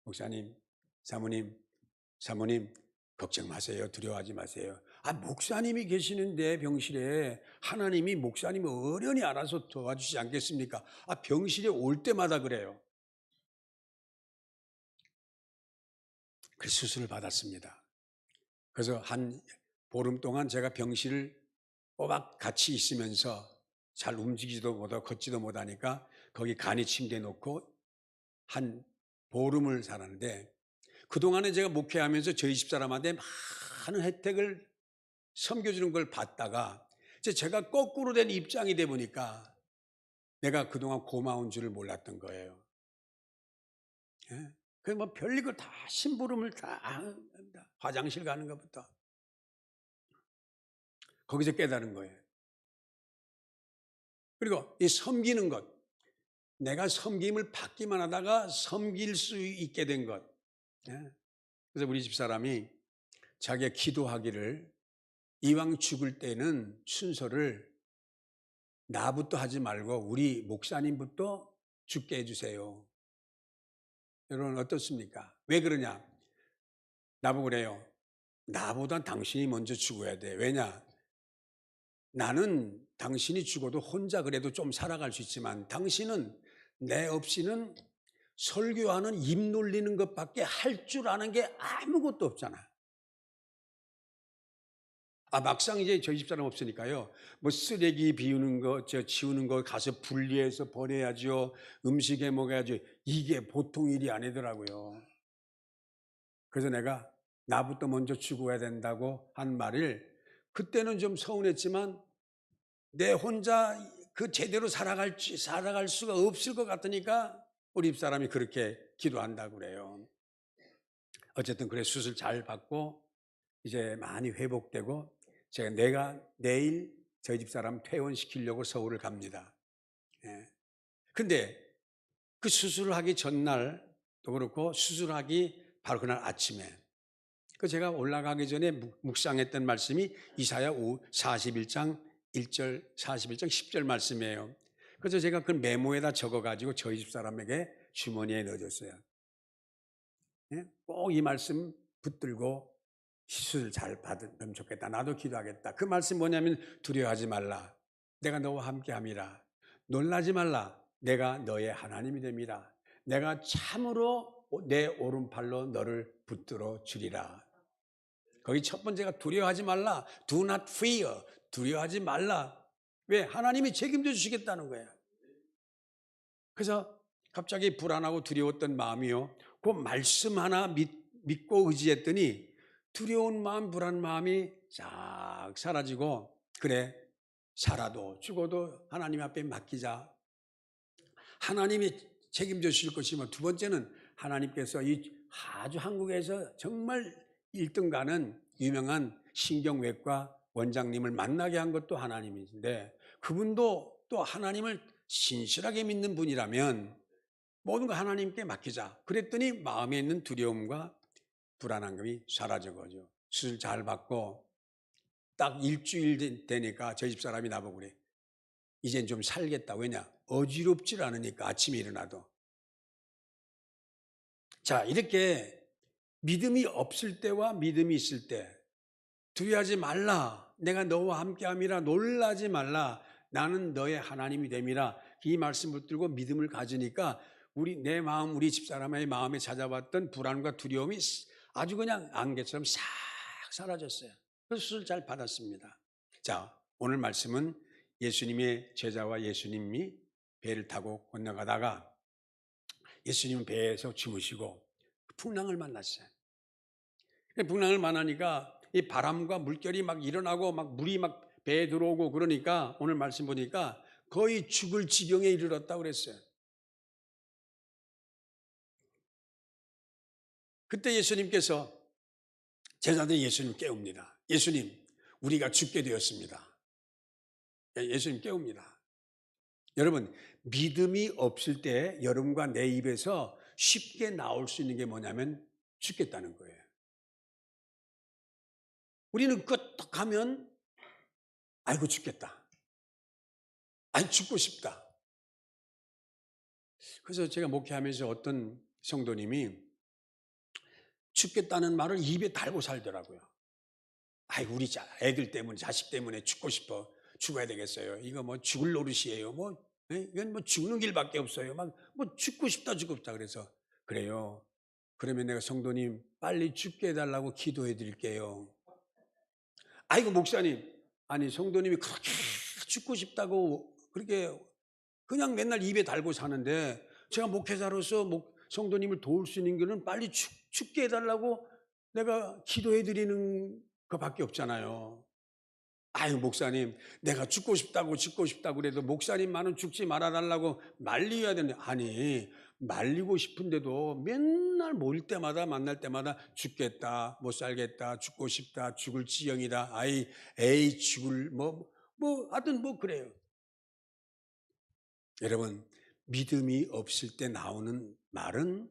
[SPEAKER 6] 목사님, 사모님 걱정 마세요. 두려워하지 마세요. 목사님이 계시는데 병실에 하나님이 목사님을 어련히 알아서 도와주시지 않겠습니까? 병실에 올 때마다 그래요. 그래서 수술을 받았습니다. 그래서 한 보름 동안 제가 병실을 꼬박 같이 있으면서 잘 움직이지도 못하고 걷지도 못하니까 거기 간이 침대에 놓고 한 보름을 살았는데, 그동안에 제가 목회하면서 저희 집사람한테 많은 혜택을 섬겨주는 걸 봤다가 이제 제가 거꾸로 된 입장이 돼 보니까 내가 그동안 고마운 줄을 몰랐던 거예요. 예? 그래서 뭐 별일 걸 다 심부름을 다 합니다. 화장실 가는 것부터. 거기서 깨달은 거예요. 그리고 이 섬기는 것, 내가 섬김을 받기만 하다가 섬길 수 있게 된 것. 예? 그래서 우리 집사람이 자기가 기도하기를 이왕 죽을 때는 순서를 나부터 하지 말고 우리 목사님부터 죽게 해주세요. 여러분 어떻습니까? 왜 그러냐? 나보고 그래요. 나보다 당신이 먼저 죽어야 돼. 왜냐? 나는 당신이 죽어도 혼자 그래도 좀 살아갈 수 있지만 당신은 내 없이는 설교하는 입 놀리는 것밖에 할 줄 아는 게 아무것도 없잖아. 막상 이제 저희 집사람 없으니까요. 뭐 쓰레기 비우는 거, 치우는 거 가서 분리해서 버려야죠. 음식에 먹어야죠. 이게 보통 일이 아니더라고요. 그래서 내가 나부터 먼저 죽어야 된다고 한 말을 그때는 좀 서운했지만 내 혼자 그 제대로 살아갈 수가 없을 것 같으니까 우리 집사람이 그렇게 기도한다고 그래요. 어쨌든 그래 수술 잘 받고 이제 많이 회복되고 내가 내일 저희 집사람 퇴원시키려고 서울을 갑니다. 예. 근데 그 수술을 하기 전날도 그렇고 수술하기 바로 그날 아침에 제가 올라가기 전에 묵상했던 말씀이 이사야 41장 1절, 41장 10절 말씀이에요. 그래서 제가 그 메모에다 적어가지고 저희 집사람에게 주머니에 넣어줬어요. 예? 꼭 이 말씀 붙들고 수술 잘 받으면 좋겠다. 나도 기도하겠다. 그 말씀 뭐냐면 두려워하지 말라. 내가 너와 함께함이라. 놀라지 말라. 내가 너의 하나님이 됩니다. 내가 참으로 내 오른팔로 너를 붙들어 주리라. 거기 첫 번째가 두려워하지 말라. Do not fear. 두려워하지 말라. 왜? 하나님이 책임져 주시겠다는 거야. 그래서 갑자기 불안하고 두려웠던 마음이요. 그 말씀 하나 믿고 의지했더니 두려운 마음, 불안한 마음이 싹 사라지고 그래, 살아도 죽어도 하나님 앞에 맡기자. 하나님이 책임져 주실 것이며 두 번째는 하나님께서 이 아주 한국에서 정말 1등 가는 유명한 신경외과 원장님을 만나게 한 것도 하나님이신데 그분도 또 하나님을 신실하게 믿는 분이라면 모든 거 하나님께 맡기자. 그랬더니 마음에 있는 두려움과 불안한 감이 사라진 거죠. 수술 잘 받고 딱 일주일 되니까 저희 집사람이 나보고 그래. 이젠 좀 살겠다. 왜냐? 어지럽질 않으니까 아침에 일어나도. 자, 이렇게 믿음이 없을 때와 믿음이 있을 때 두려워하지 말라. 내가 너와 함께함이라 놀라지 말라. 나는 너의 하나님이 됨이라. 이 말씀을 붙들고 믿음을 가지니까 내 마음, 우리 집사람의 마음에 찾아왔던 불안과 두려움이 아주 그냥 안개처럼 싹 사라졌어요. 그래서 수술 잘 받았습니다. 자, 오늘 말씀은 예수님의 제자와 예수님이 배를 타고 건너가다가 예수님은 배에서 주무시고 풍랑을 만났어요. 풍랑을 만나니까 이 바람과 물결이 막 일어나고 막 물이 막 배에 들어오고 그러니까 오늘 말씀 보니까 거의 죽을 지경에 이르렀다고 그랬어요. 그때 예수님께서 제자들이 예수님 깨웁니다. 예수님, 우리가 죽게 되었습니다. 예수님 깨웁니다. 여러분, 믿음이 없을 때 여러분과 내 입에서 쉽게 나올 수 있는 게 뭐냐면 죽겠다는 거예요. 우리는 끄떡하면 아이고 죽겠다. 아이 죽고 싶다. 그래서 제가 목회하면서 어떤 성도님이 죽겠다는 말을 입에 달고 살더라고요. 아이고 우리 애들 때문에 자식 때문에 죽고 싶어. 죽어야 되겠어요. 이거 뭐 죽을 노릇이에요. 이건 뭐 죽는 길밖에 없어요. 막 뭐 죽고 싶다. 그래서 그래요. 그러면 내가 성도님 빨리 죽게 해달라고 기도해 드릴게요. 아이고 목사님, 아니 성도님이 그렇게 죽고 싶다고 그렇게 그냥 맨날 입에 달고 사는데 제가 목회자로서 성도님을 도울 수 있는 길은 빨리 죽게 해달라고 내가 기도해 드리는 것밖에 없잖아요. 아유 목사님, 내가 죽고 싶다고 그래도 목사님만은 죽지 말아달라고 말려야 되는데, 아니 말리고 싶은데도 맨날 모일 때마다 만날 때마다 죽겠다, 못 살겠다, 죽고 싶다, 죽을 지경이다, 에이 죽을 하여튼 그래요. 여러분, 믿음이 없을 때 나오는 말은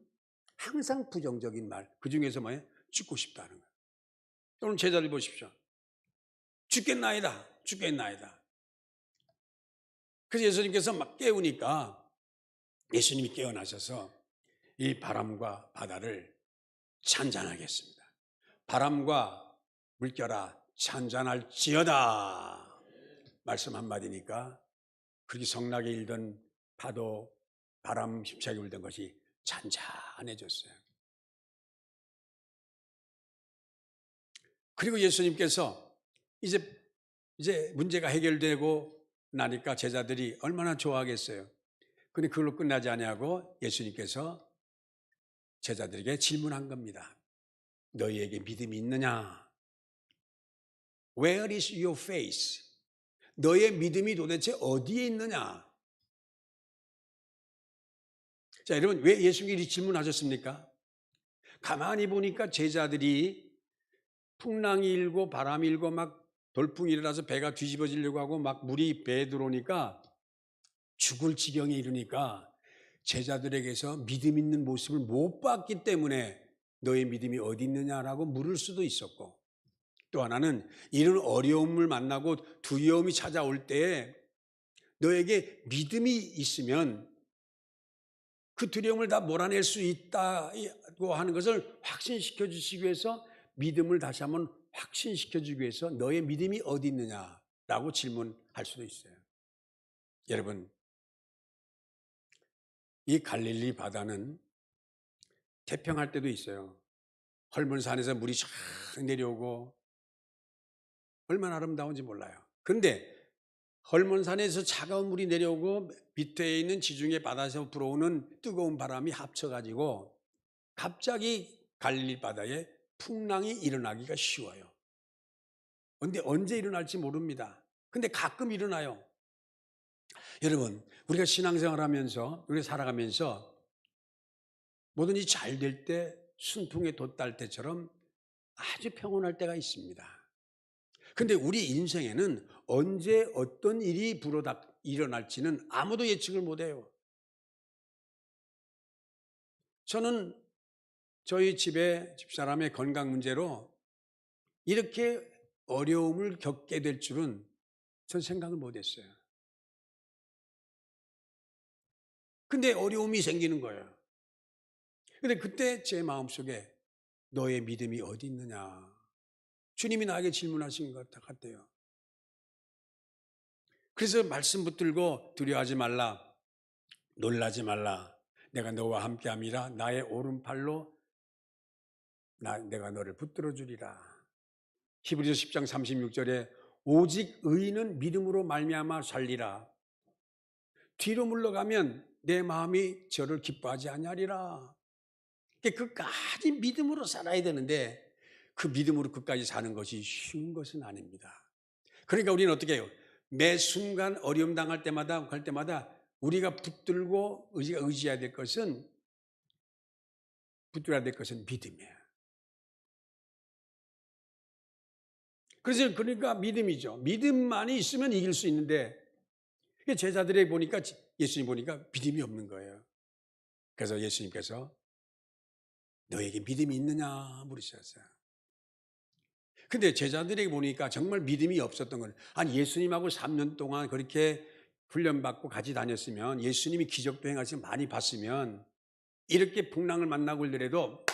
[SPEAKER 6] 항상 부정적인 말. 그 중에서 뭐예요? 죽고 싶다는 거예요. 오늘 제자들 보십시오. 죽겠나이다. 그래서 예수님께서 막 깨우니까 예수님이 깨어나셔서 이 바람과 바다를 찬잔하게 했습니다. 바람과 물결아 찬잔할지어다. 말씀 한마디니까 그렇게 성나게 일던 파도, 바람 힘차게 불던 것이 잔잔해졌어요. 그리고 예수님께서 이제 문제가 해결되고 나니까 제자들이 얼마나 좋아하겠어요. 그런데 그걸로 끝나지 아니하고 예수님께서 제자들에게 질문한 겁니다. 너희에게 믿음이 있느냐? Where is your faith? 너의 믿음이 도대체 어디에 있느냐? 자, 여러분, 왜 예수님이 이 질문하셨습니까? 가만히 보니까 제자들이 풍랑이 일고 바람이 일고 막 돌풍이 일어나서 배가 뒤집어지려고 하고 막 물이 배에 들어오니까 죽을 지경에 이르니까 제자들에게서 믿음 있는 모습을 못 봤기 때문에 너의 믿음이 어디 있느냐라고 물을 수도 있었고, 또 하나는 이런 어려움을 만나고 두려움이 찾아올 때에 너에게 믿음이 있으면 그 두려움을 다 몰아낼 수 있다고 하는 것을 확신시켜 주시기 위해서 믿음을 다시 한번 확신시켜 주기 위해서 너의 믿음이 어디 있느냐라고 질문할 수도 있어요. 여러분, 이 갈릴리 바다는 태평할 때도 있어요. 헐몬산에서 물이 쫙 내려오고 얼마나 아름다운지 몰라요. 그런데 헐몬산에서 차가운 물이 내려오고 밑에 있는 지중해 바다에서 불어오는 뜨거운 바람이 합쳐가지고 갑자기 갈릴리 바다에 풍랑이 일어나기가 쉬워요. 그런데 언제 일어날지 모릅니다. 근데 가끔 일어나요. 여러분, 우리가 신앙생활하면서 우리가 살아가면서 뭐든지 잘 될 때 순풍에 돛달 때처럼 아주 평온할 때가 있습니다. 근데 우리 인생에는 언제 어떤 일이 일어날지는 아무도 예측을 못해요. 저는 저희 집사람의 건강 문제로 이렇게 어려움을 겪게 될 줄은 전 생각을 못했어요. 근데 어려움이 생기는 거예요. 근데 그때 제 마음속에 너의 믿음이 어디 있느냐? 주님이 나에게 질문하신 것 같아요. 그래서 말씀 붙들고 두려워하지 말라, 놀라지 말라. 내가 너와 함께함이라. 나의 오른팔로 내가 너를 붙들어 주리라. 히브리서 10장 36절에 오직 의인은 믿음으로 말미암아 살리라. 뒤로 물러가면 내 마음이 저를 기뻐하지 아니하리라. 끝까지 믿음으로 살아야 되는데 그 믿음으로 끝까지 사는 것이 쉬운 것은 아닙니다. 그러니까 우리는 어떻게 해요? 매 순간 어려움 당할 때마다 갈 때마다 우리가 붙들고 의지해야 될 것은 믿음이에요. 그래서 그러니까 믿음이죠. 믿음만이 있으면 이길 수 있는데 제자들에게 보니까 예수님 보니까 믿음이 없는 거예요. 그래서 예수님께서 너에게 믿음이 있느냐 물으셨어요. 근데 제자들에게 보니까 정말 믿음이 없었던 거예요. 아니 예수님하고 3년 동안 그렇게 훈련받고 같이 다녔으면 예수님이 기적도 행하시고 많이 봤으면 이렇게 풍랑을 만나고 있더라도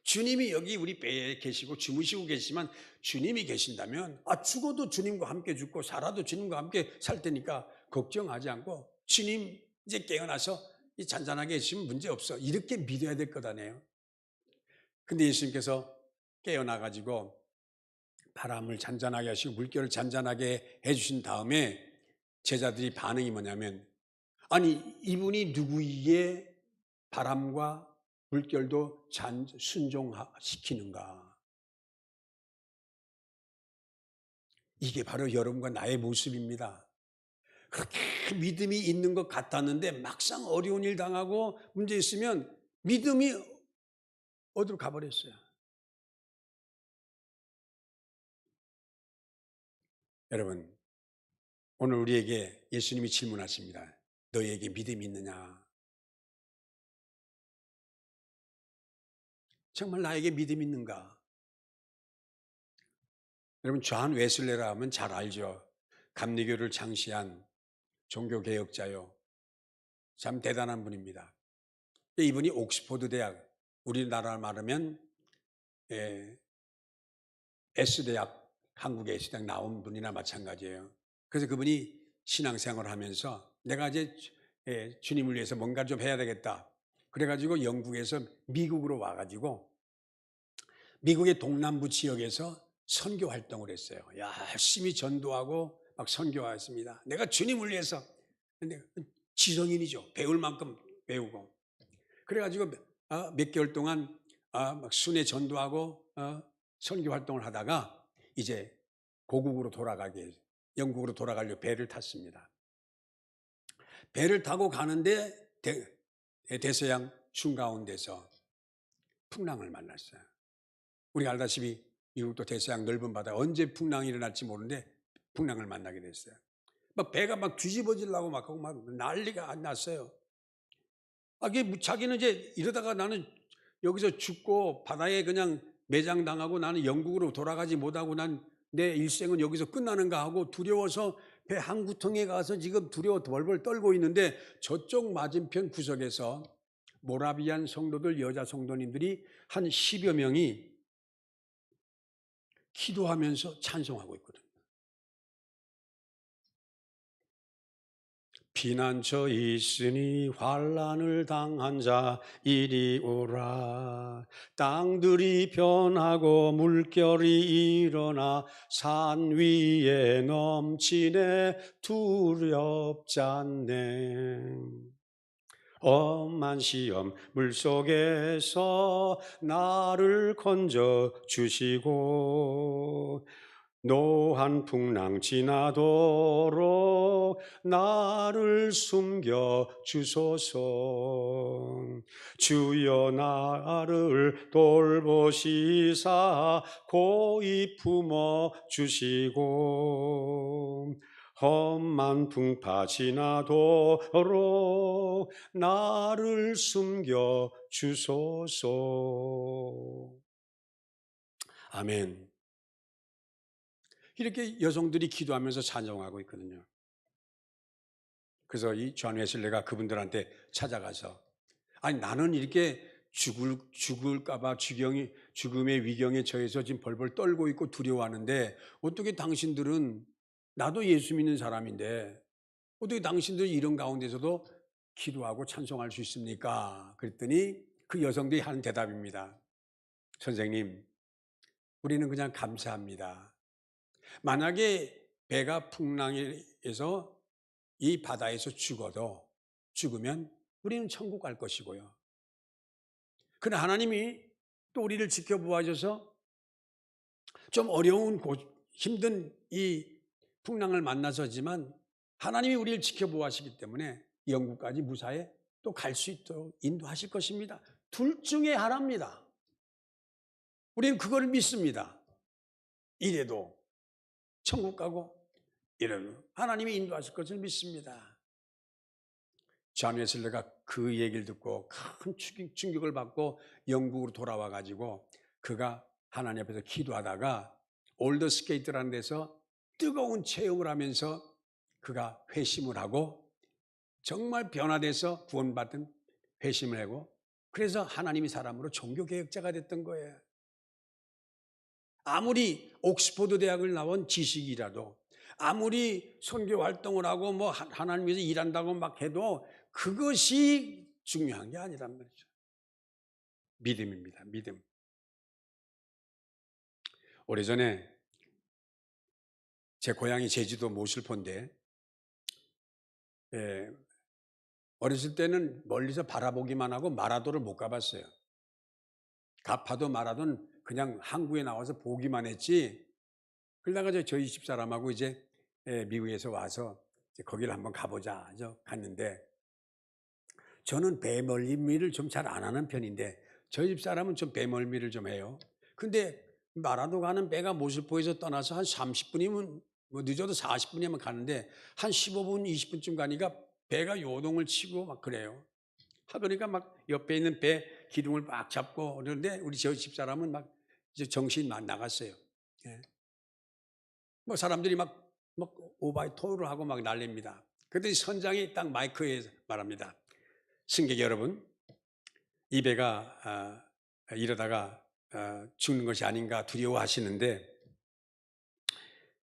[SPEAKER 6] 주님이 여기 우리 배에 계시고 주무시고 계시지만 주님이 계신다면 죽어도 주님과 함께 죽고 살아도 주님과 함께 살 테니까 걱정하지 않고 주님 이제 깨어나서 잔잔하게 해주시면 문제없어. 이렇게 믿어야 될 것 아니에요. 근데 예수님께서 깨어나가지고 바람을 잔잔하게 하시고 물결을 잔잔하게 해주신 다음에 제자들이 반응이 뭐냐면 아니 이분이 누구에게 바람과 물결도 순종시키는가. 이게 바로 여러분과 나의 모습입니다. 그렇게 믿음이 있는 것 같았는데 막상 어려운 일 당하고 문제 있으면 믿음이 어디로 가버렸어요. 여러분 오늘 우리에게 예수님이 질문하십니다. 너희에게 믿음이 있느냐? 정말 나에게 믿음이 있는가? 여러분 존 웨슬레라 하면 잘 알죠. 감리교를 창시한 종교개혁자요. 참 대단한 분입니다. 이분이 옥스퍼드 대학, 우리나라 말하면 S대학, 한국의 S대학 나온 분이나 마찬가지예요. 그래서 그분이 신앙생활을 하면서 내가 이제 주님을 위해서 뭔가 좀 해야 되겠다. 그래가지고 영국에서 미국으로 와가지고 미국의 동남부 지역에서 선교 활동을 했어요. 열심히 전도하고 막 선교했습니다. 내가 주님을 위해서. 근데 지성인이죠. 배울 만큼 배우고. 그래가지고 몇 개월 동안 막 순회 전도하고 선교 활동을 하다가 이제 고국으로 영국으로 돌아가려고 배를 탔습니다. 배를 타고 가는데 대서양 중가운데서 풍랑을 만났어요. 우리가 알다시피 미국도 대서양 넓은 바다 언제 풍랑이 일어날지 모르는데 풍랑을 만나게 됐어요. 막 배가 막 뒤집어지려고 막 하고 막 난리가 났어요. 자기는 이제 이러다가 나는 여기서 죽고 바다에 그냥 매장당하고 나는 영국으로 돌아가지 못하고 난 내 일생은 여기서 끝나는가 하고 두려워서 배 한 구덩이에 가서 지금 두려워 벌벌 떨고 있는데 저쪽 맞은편 구석에서 모라비안 성도들, 여자 성도님들이 한 10여 명이 기도하면서 찬송하고 있거든요. 피난처 있으니 환난을 당한 자 이리 오라. 땅들이 변하고 물결이 일어나 산 위에 넘치네 두렵지 않네. 험한 시험 물속에서 나를 건져 주시고 노한 풍랑 지나도록 나를 숨겨 주소서. 주여 나를 돌보시사 고이 품어 주시고 험한 풍파 지나도록 나를 숨겨 주소서. 아멘. 이렇게 여성들이 기도하면서 찬송하고 있거든요. 그래서 이 존 웨슬레가 그분들한테 찾아가서 아니 나는 이렇게 죽을까봐 죽음의 위경에 처해서 지금 벌벌 떨고 있고 두려워하는데 어떻게 당신들은 나도 예수 믿는 사람인데 어떻게 당신들 이런 가운데서도 기도하고 찬송할 수 있습니까? 그랬더니 그 여성들이 하는 대답입니다. 선생님, 우리는 그냥 감사합니다. 만약에 배가 풍랑에서 이 바다에서 죽으면 우리는 천국 갈 것이고요. 그러나 하나님이 또 우리를 지켜보아줘서 좀 어려운 힘든 이 풍랑을 만나서지만 하나님이 우리를 지켜보아시기 때문에 영국까지 무사히 또 갈 수 있도록 인도하실 것입니다. 둘 중에 하나입니다. 우리는 그걸 믿습니다. 이래도 천국 가고 이래도 하나님이 인도하실 것을 믿습니다. 존 웨슬리가 그 얘기를 듣고 큰 충격을 받고 영국으로 돌아와 가지고 그가 하나님 앞에서 기도하다가 올더 스케이트라는 데서 뜨거운 체험을 하면서 그가 회심을 하고 정말 변화돼서 구원받은 회심을 하고 그래서 하나님이 사람으로 종교개혁자가 됐던 거예요. 아무리 옥스퍼드 대학을 나온 지식이라도 아무리 선교 활동을 하고 뭐 하나님 위해서 일한다고 막 해도 그것이 중요한 게 아니란 말이죠. 믿음입니다. 믿음. 오래전에 제 고향이 제주도 모슬포인데 어렸을 때는 멀리서 바라보기만 하고 마라도를 못 가봤어요. 가파도 마라도는 그냥 항구에 나와서 보기만 했지. 그러다가 저희 집사람하고 이제 미국에서 와서 이제 거기를 한번 가보자 갔는데 저는 배멀미를 좀 잘 안 하는 편인데 저희 집사람은 좀 배멀미를 좀 해요. 근데 마라도 가는 배가 모슬포에서 떠나서 한 30분이면 뭐 늦어도 40분이면 가는데 한 15분, 20분쯤 가니까 배가 요동을 치고 막 그래요. 그러니까 막 옆에 있는 배 기둥을 막 잡고 그러는데 우리 저희 집사람은 막 이제 정신이 막 나갔어요. 예. 뭐 사람들이 막 오바이 토를 하고 막 난립니다. 그랬더니 선장이 딱 마이크에 말합니다. 승객 여러분, 이 배가 이러다가 죽는 것이 아닌가 두려워하시는데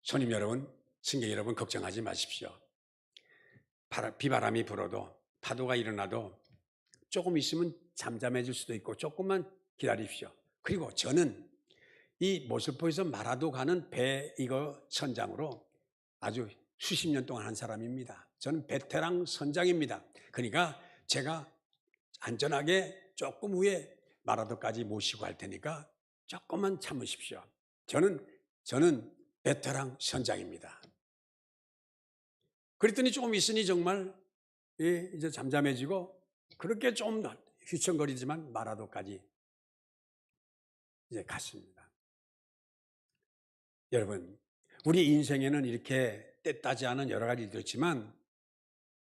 [SPEAKER 6] 손님 여러분, 승객 여러분 걱정하지 마십시오. 비바람이 불어도 파도가 일어나도 조금 있으면 잠잠해질 수도 있고 조금만 기다리십시오. 그리고 저는 이 모슬포에서 마라도 가는 배 이거 선장으로 아주 수십 년 동안 한 사람입니다. 저는 베테랑 선장입니다. 그러니까 제가 안전하게 조금 후에 마라도까지 모시고 할 테니까 조금만 참으십시오. 저는 베테랑 선장입니다. 그랬더니 조금 있으니 정말 이제 잠잠해지고 그렇게 좀 휘청거리지만 마라도까지 이제 갔습니다. 여러분, 우리 인생에는 이렇게 때따지 않은 여러 가지 일도 있지만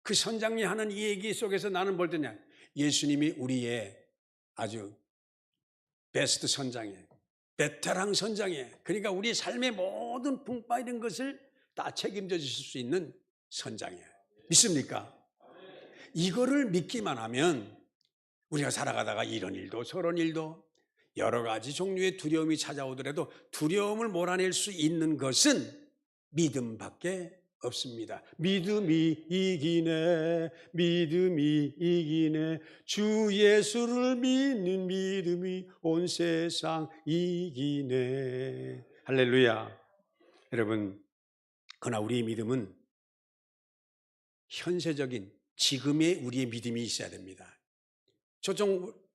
[SPEAKER 6] 그 선장이 하는 이 얘기 속에서 나는 뭘 듣냐? 예수님이 우리의 아주 베스트 선장이에요. 베테랑 선장이에요. 그러니까 우리 삶의 모든 풍파이된 것을 다 책임져 주실 수 있는 선장이에요. 믿습니까? 이거를 믿기만 하면 우리가 살아가다가 이런 일도 저런 일도 여러 가지 종류의 두려움이 찾아오더라도 두려움을 몰아낼 수 있는 것은 믿음밖에 없습니다. 믿음이 이기네, 믿음이 이기네, 주 예수를 믿는 믿음이 온 세상 이기네. 할렐루야. 여러분, 그러나 우리의 믿음은 현세적인 지금의 우리의 믿음이 있어야 됩니다.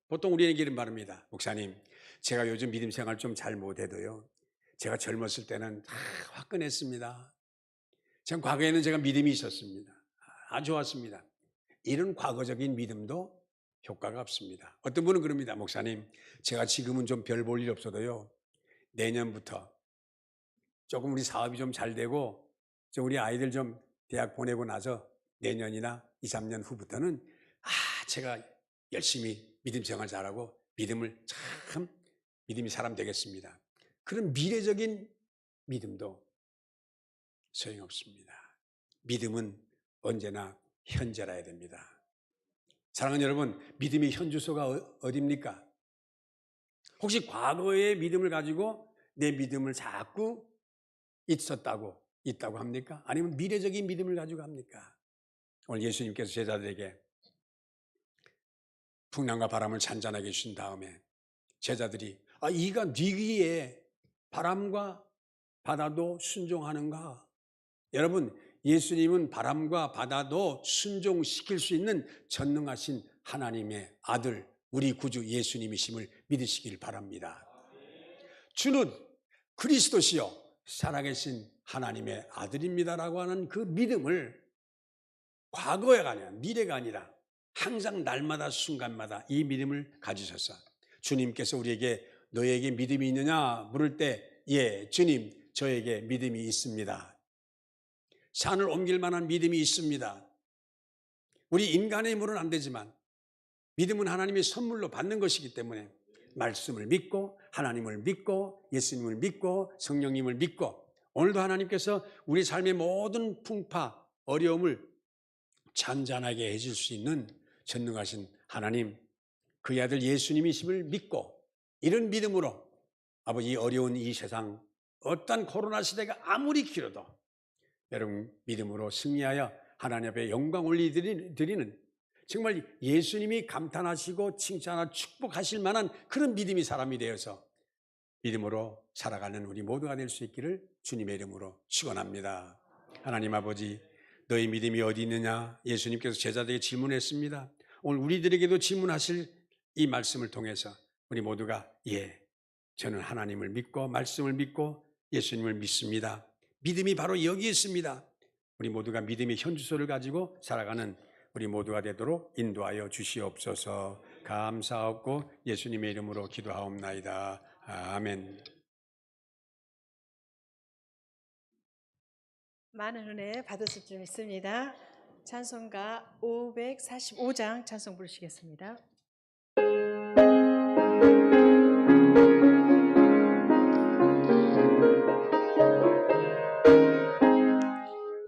[SPEAKER 6] 보통 우리에게는 말합니다. 목사님, 제가 요즘 믿음 생활 좀 잘 못해도요, 제가 젊었을 때는 다 화끈했습니다. 전 과거에는 제가 믿음이 있었습니다. 아주 좋았습니다. 이런 과거적인 믿음도 효과가 없습니다. 어떤 분은 그럽니다. 목사님, 제가 지금은 좀 별 볼 일 없어도요, 내년부터 조금 우리 사업이 좀 잘 되고 우리 아이들 좀 대학 보내고 나서 내년이나 2, 3년 후부터는 제가 열심히 믿음 생활 잘하고 믿음이 사람 되겠습니다. 그런 미래적인 믿음도 소용없습니다. 믿음은 언제나 현재라야 됩니다. 사랑하는 여러분, 믿음의 현주소가 어디입니까? 혹시 과거의 믿음을 가지고 내 믿음을 자꾸 있었다고 있다고 합니까? 아니면 미래적인 믿음을 가지고 합니까? 오늘 예수님께서 제자들에게 풍랑과 바람을 잔잔하게 주신 다음에 제자들이 이가 뉘기에 바람과 바다도 순종하는가? 여러분, 예수님은 바람과 바다도 순종시킬 수 있는 전능하신 하나님의 아들, 우리 구주 예수님이심을 믿으시길 바랍니다. 주는 그리스도시요 살아계신 하나님의 아들입니다라고 하는 그 믿음을 과거가 아니라 미래가 아니라 항상 날마다 순간마다 이 믿음을 가지셔서 주님께서 우리에게 너에게 믿음이 있느냐 물을 때 예, 주님 저에게 믿음이 있습니다. 산을 옮길 만한 믿음이 있습니다. 우리 인간의 힘으로는 안 되지만 믿음은 하나님의 선물로 받는 것이기 때문에 말씀을 믿고 하나님을 믿고 예수님을 믿고 성령님을 믿고 오늘도 하나님께서 우리 삶의 모든 풍파, 어려움을 잔잔하게 해줄 수 있는 전능하신 하나님, 그의 아들 예수님이심을 믿고 이런 믿음으로 아버지 어려운 이 세상 어떤 코로나 시대가 아무리 길어도 여러분 믿음으로 승리하여 하나님 앞에 영광 올리드리는 정말 예수님이 감탄하시고 칭찬하고 축복하실 만한 그런 믿음이 사람이 되어서 믿음으로 살아가는 우리 모두가 될 수 있기를 주님의 이름으로 축원합니다. 하나님 아버지, 너희 믿음이 어디 있느냐? 예수님께서 제자들에게 질문했습니다. 오늘 우리들에게도 질문하실 이 말씀을 통해서 우리 모두가 예, 저는 하나님을 믿고 말씀을 믿고 예수님을 믿습니다. 믿음이 바로 여기 있습니다. 우리 모두가 믿음의 현주소를 가지고 살아가는 우리 모두가 되도록 인도하여 주시옵소서. 감사하고 예수님의 이름으로 기도하옵나이다. 아멘.
[SPEAKER 3] 많은 은혜 받으실 줄 믿습니다. 찬송가 545장 찬송 부르시겠습니다.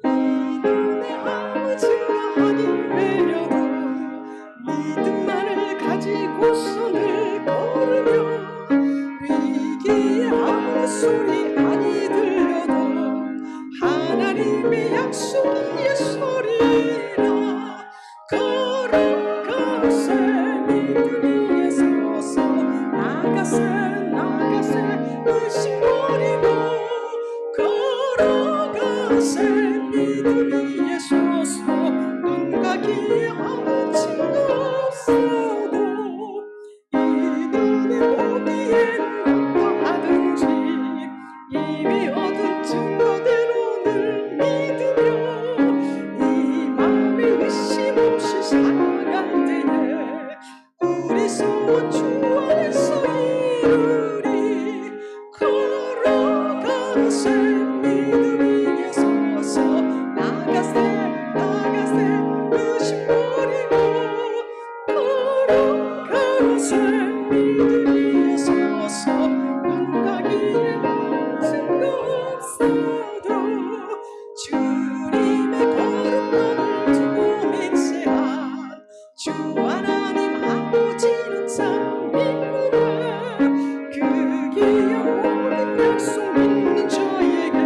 [SPEAKER 3] 이눈의 아버지가 아니래려도 믿음만을 가지고 손을 걸으며 위기의 아무 소리 아니 들려도 하나님의 약속이 예소리라 걸어가세 믿음 위에 서서 나가세 의심 버리고 걸어가세 믿음 위에 서서 눈가기에 아무 증거 없어도 이 눈에 보기엔 어떠하든지 이미 얻은 증거대로 늘 믿으며 이 마음에 의심 없이 살아갈 때에 우리 소원 주 안에서 이루리 걸어가세 믿음 위에 서서 나가세 의심 버리고 걸어가세 믿음 위에 서서 눈가기에 증거 없어도 주님의 거룩함을 두고 맹세한 주 하나님 아버지는 참 믿구나 그 귀한 모든 약속 믿는 저에게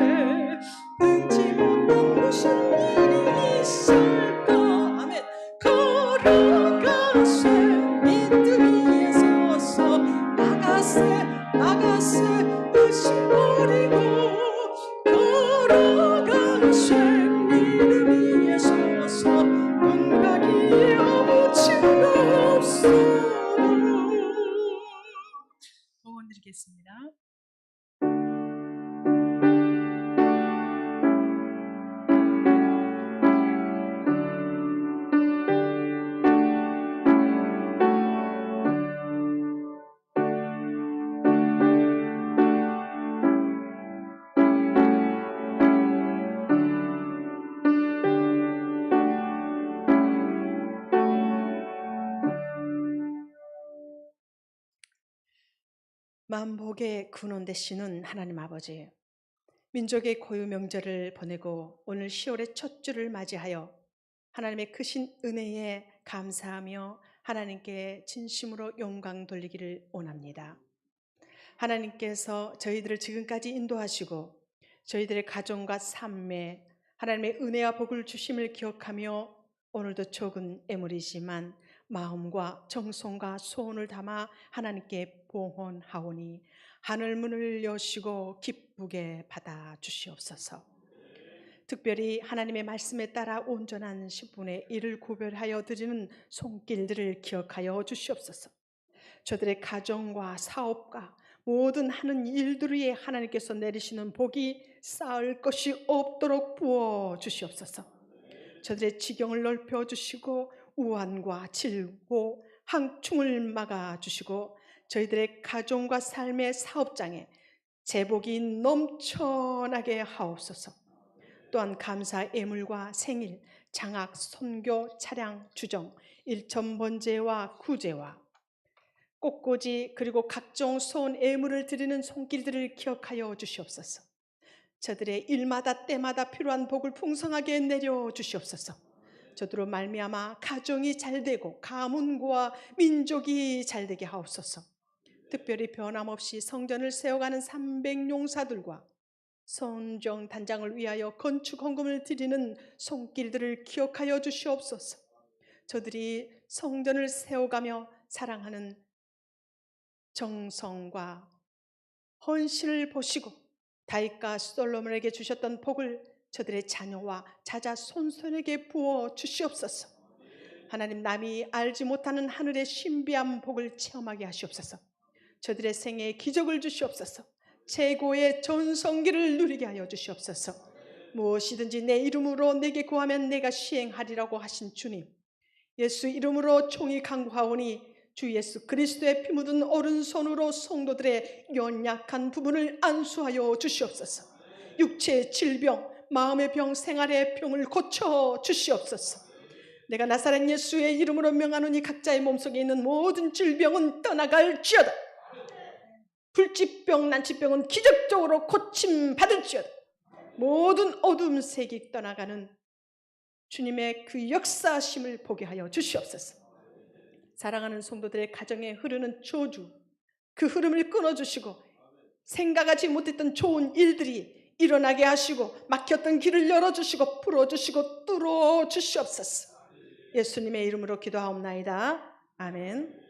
[SPEAKER 3] 끊지 못한 무슨 일이 있을까 아멘 걸어가세 믿음 위에 서서 나가세 의심 버리고 걸어가세 믿음 위에 서서 눈가기에 아무 증거 없어도 응원 드리겠습니다. 만복의 근원 되시는 하나님 아버지, 민족의 고유 명절을 보내고 오늘 10월의 첫 주를 맞이하여 하나님의 크신 은혜에 감사하며 하나님께 진심으로 영광 돌리기를 원합니다. 하나님께서 저희들을 지금까지 인도하시고 저희들의 가정과 삶에 하나님의 은혜와 복을 주심을 기억하며 오늘도 적은 애물이지만 마음과 정성과 소원을 담아 하나님께 봉헌하오니 하늘 문을 여시고 기쁘게 받아 주시옵소서. 특별히 하나님의 말씀에 따라 온전한 10분의 1을 구별하여 드리는 손길들을 기억하여 주시옵소서. 저들의 가정과 사업과 모든 하는 일들 위에 하나님께서 내리시는 복이 쌓을 것이 없도록 부어 주시옵소서. 저들의 지경을 넓혀 주시고 우환과 질고 항충을 막아 주시고 저희들의 가정과 삶의 사업장에 제복이 넘쳐나게 하옵소서. 또한 감사 예물과 생일, 장학, 선교, 차량, 주정, 일천 번제와 구제와 꽃꽂이 그리고 각종 소원 예물을 드리는 손길들을 기억하여 주시옵소서. 저들의 일마다 때마다 필요한 복을 풍성하게 내려 주시옵소서. 저들로 말미암아 가정이 잘되고 가문과 민족이 잘되게 하옵소서. 특별히 변함없이 성전을 세워가는 300용사들과 성정 단장을 위하여 건축 헌금을 드리는 손길들을 기억하여 주시옵소서. 저들이 성전을 세워가며 사랑하는 정성과 헌신을 보시고 다윗과 솔로몬에게 주셨던 복을 저들의 자녀와 자자 손손에게 부어 주시옵소서. 하나님, 남이 알지 못하는 하늘의 신비한 복을 체험하게 하시옵소서. 저들의 생애에 기적을 주시옵소서. 최고의 전성기를 누리게 하여 주시옵소서. 무엇이든지 내 이름으로 내게 구하면 내가 시행하리라고 하신 주님, 예수 이름으로 총히 간구하오니 주 예수 그리스도의 피 묻은 오른손으로 성도들의 연약한 부분을 안수하여 주시옵소서. 육체의 질병, 마음의 병, 생활의 병을 고쳐 주시옵소서. 내가 나사렛 예수의 이름으로 명하노니 각자의 몸속에 있는 모든 질병은 떠나갈지어다. 불치병, 난치병은 기적적으로 고침 받을지어다. 모든 어두움 색이 떠나가는 주님의 그 역사심을 보게 하여 주시옵소서. 사랑하는 성도들의 가정에 흐르는 저주, 그 흐름을 끊어주시고 생각하지 못했던 좋은 일들이 일어나게 하시고 막혔던 길을 열어주시고 풀어주시고 뚫어주시옵소서. 예수님의 이름으로 기도하옵나이다. 아멘.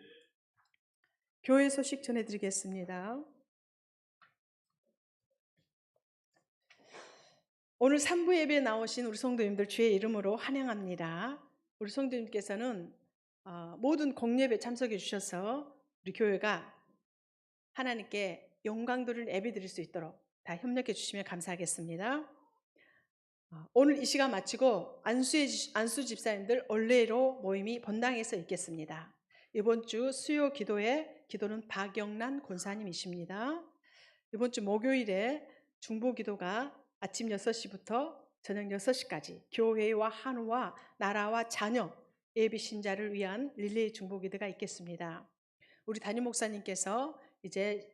[SPEAKER 3] 교회 소식 전해드리겠습니다. 오늘 3부 예배에 나오신 우리 성도님들 주의 이름으로 환영합니다. 우리 성도님께서는 모든 공예배 참석해 주셔서 우리 교회가 하나님께 영광들을 예배드릴 수 있도록 다 협력해 주시면 감사하겠습니다. 오늘 이 시간 마치고 안수 집사님들 원래로 모임이 본당에서 있겠습니다. 이번 주 수요 기도는 박영란 권사님이십니다. 이번 주 목요일에 중보 기도가 아침 6시부터 저녁 6시까지 교회와 한우와 나라와 자녀 예비 신자를 위한 릴레이 중보 기도가 있겠습니다. 우리 담임 목사님께서 이제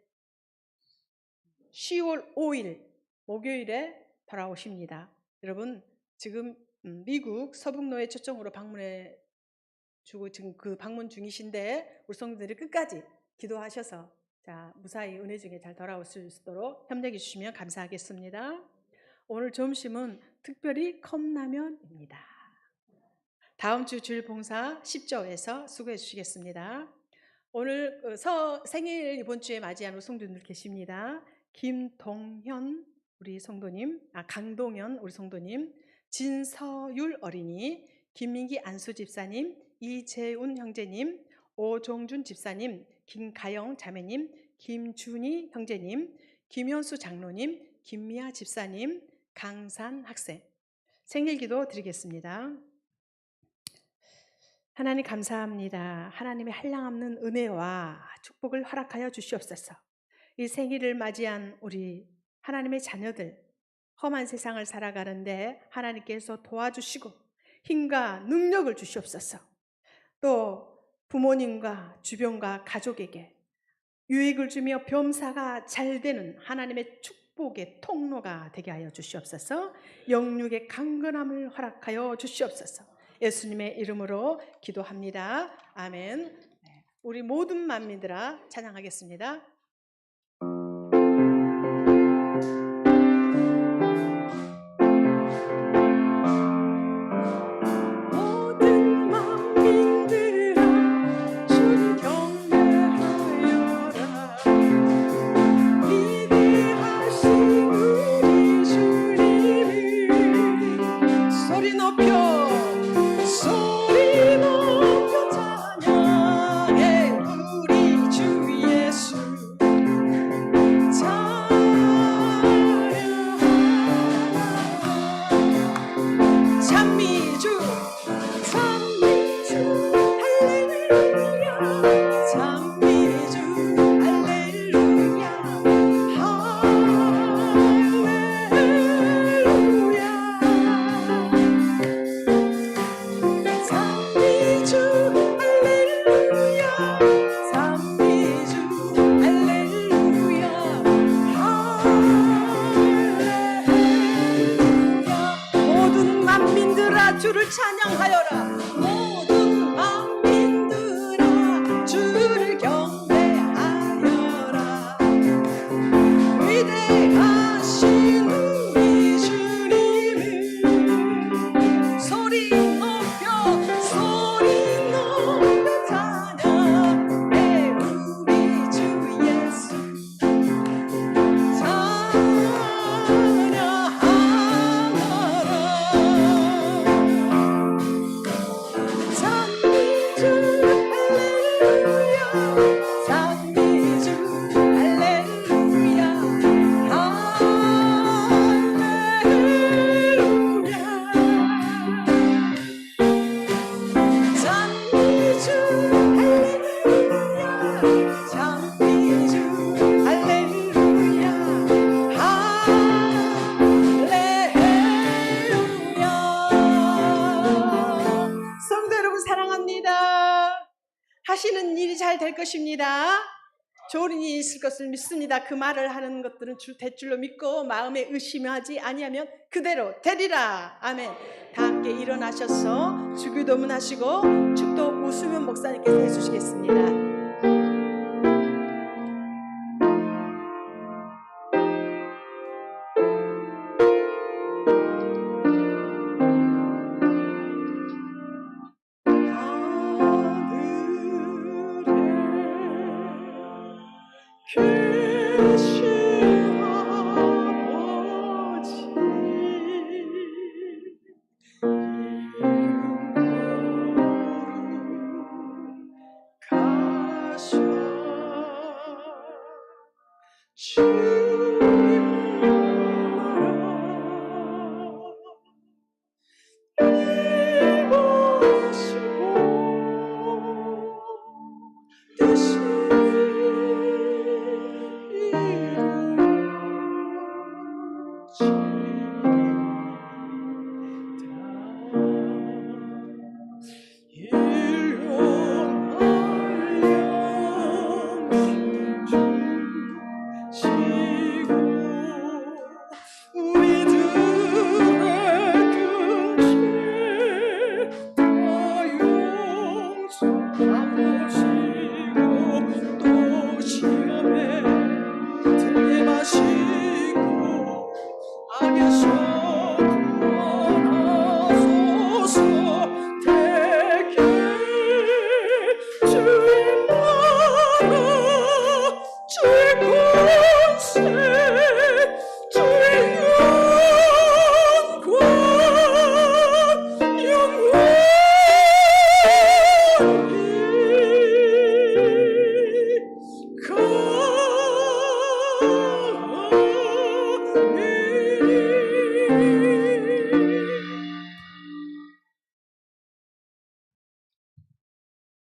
[SPEAKER 3] 10월 5일 목요일에 돌아오십니다. 여러분, 지금 미국 서북로에 초청으로 방문해 주고 지금 그 방문 중이신데 우리 성도들이 끝까지 기도하셔서 무사히 은혜 중에 잘 돌아오실 수 있도록 협력해 주시면 감사하겠습니다. 오늘 점심은 특별히 컵라면입니다. 다음 주 주일 봉사 10조에서 수고해 주시겠습니다. 오늘 생일 이번 주에 맞이한 우리 성도님들 계십니다. 김동현 우리 성도님, 강동현 우리 성도님, 진서율 어린이, 김민기 안수 집사님, 이재운 형제님, 오종준 집사님, 김가영 자매님, 김준희 형제님, 김현수 장로님, 김미아 집사님, 강산 학생 생일기도 드리겠습니다. 하나님 감사합니다. 하나님의 한량없는 은혜와 축복을 허락하여 주시옵소서. 이 생일을 맞이한 우리 하나님의 자녀들, 험한 세상을 살아가는데 하나님께서 도와주시고 힘과 능력을 주시옵소서. 또 부모님과 주변과 가족에게 유익을 주며 범사가 잘 되는 하나님의 축복의 통로가 되게 하여 주시옵소서. 영육의 강건함을 허락하여 주시옵소서. 예수님의 이름으로 기도합니다. 아멘. 우리 모든 만민들아 찬양하겠습니다. 장미주 할렐루야 할렐루야 장미주 할렐루야 장미주 할렐루야 할렐루야 성도 여러분 사랑합니다. 하시는 일이 잘 될 것입니다. 좋은 일이 있을 것을 믿습니다. 그 말을 하는 것들은 대줄로 믿고 마음에 의심하지 아니하면 그대로 되리라. 아멘. 다 함께 일어나셔서 주기도문 하시고 축도 우수면 목사님께서 해주시겠습니다. 계신 아버지 가셔 주님 나라 이루시고 뜻이 또 시험에 들게 마시고 악에서 구원하소서. 대개 주의 나라 주의 권세 주의 영광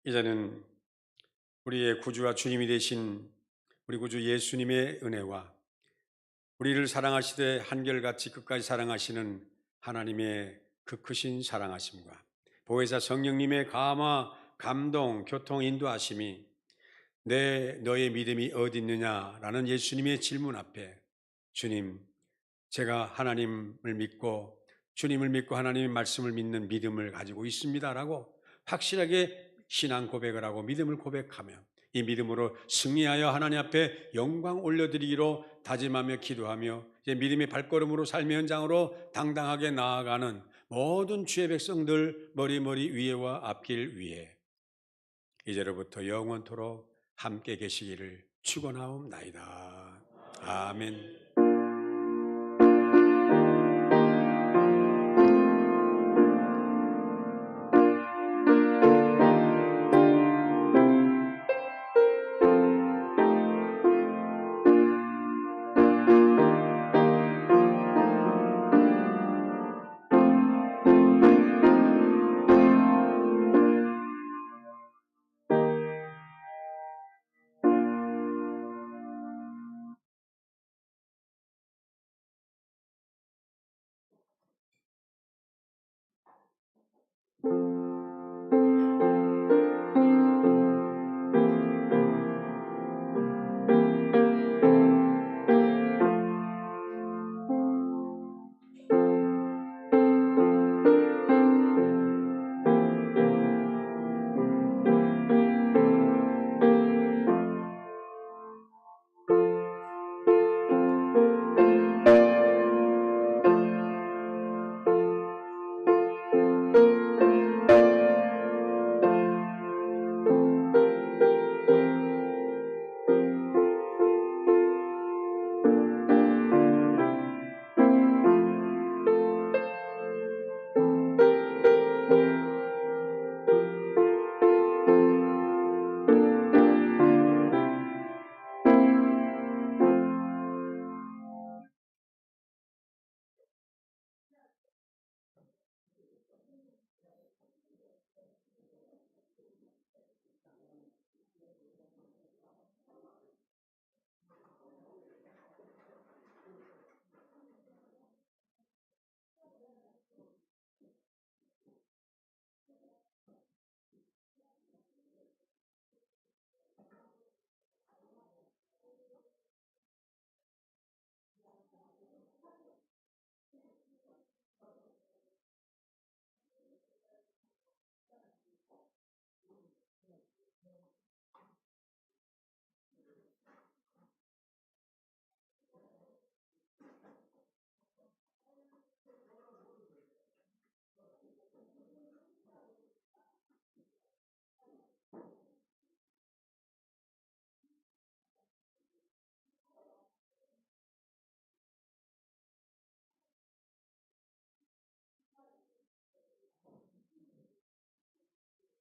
[SPEAKER 6] 이제는 우리의 구주와 주님이 되신 우리 구주 예수님의 은혜와 우리를 사랑하시되 한결같이 끝까지 사랑하시는 하나님의 그 크신 사랑하심과 보혜사 성령님의 감화, 감동, 교통, 인도하심이 너의 믿음이 어디 있느냐라는 예수님의 질문 앞에 주님, 제가 하나님을 믿고 주님을 믿고 하나님의 말씀을 믿는 믿음을 가지고 있습니다라고 확실하게 신앙 고백을 하고 믿음을 고백하며 이 믿음으로 승리하여 하나님 앞에 영광 올려드리기로 다짐하며 기도하며 이제 믿음의 발걸음으로 삶의 현장으로 당당하게 나아가는 모든 주의 백성들 머리 위에와 앞길 위에 이제로부터 영원토록 함께 계시기를 축원하옵나이다. 아멘.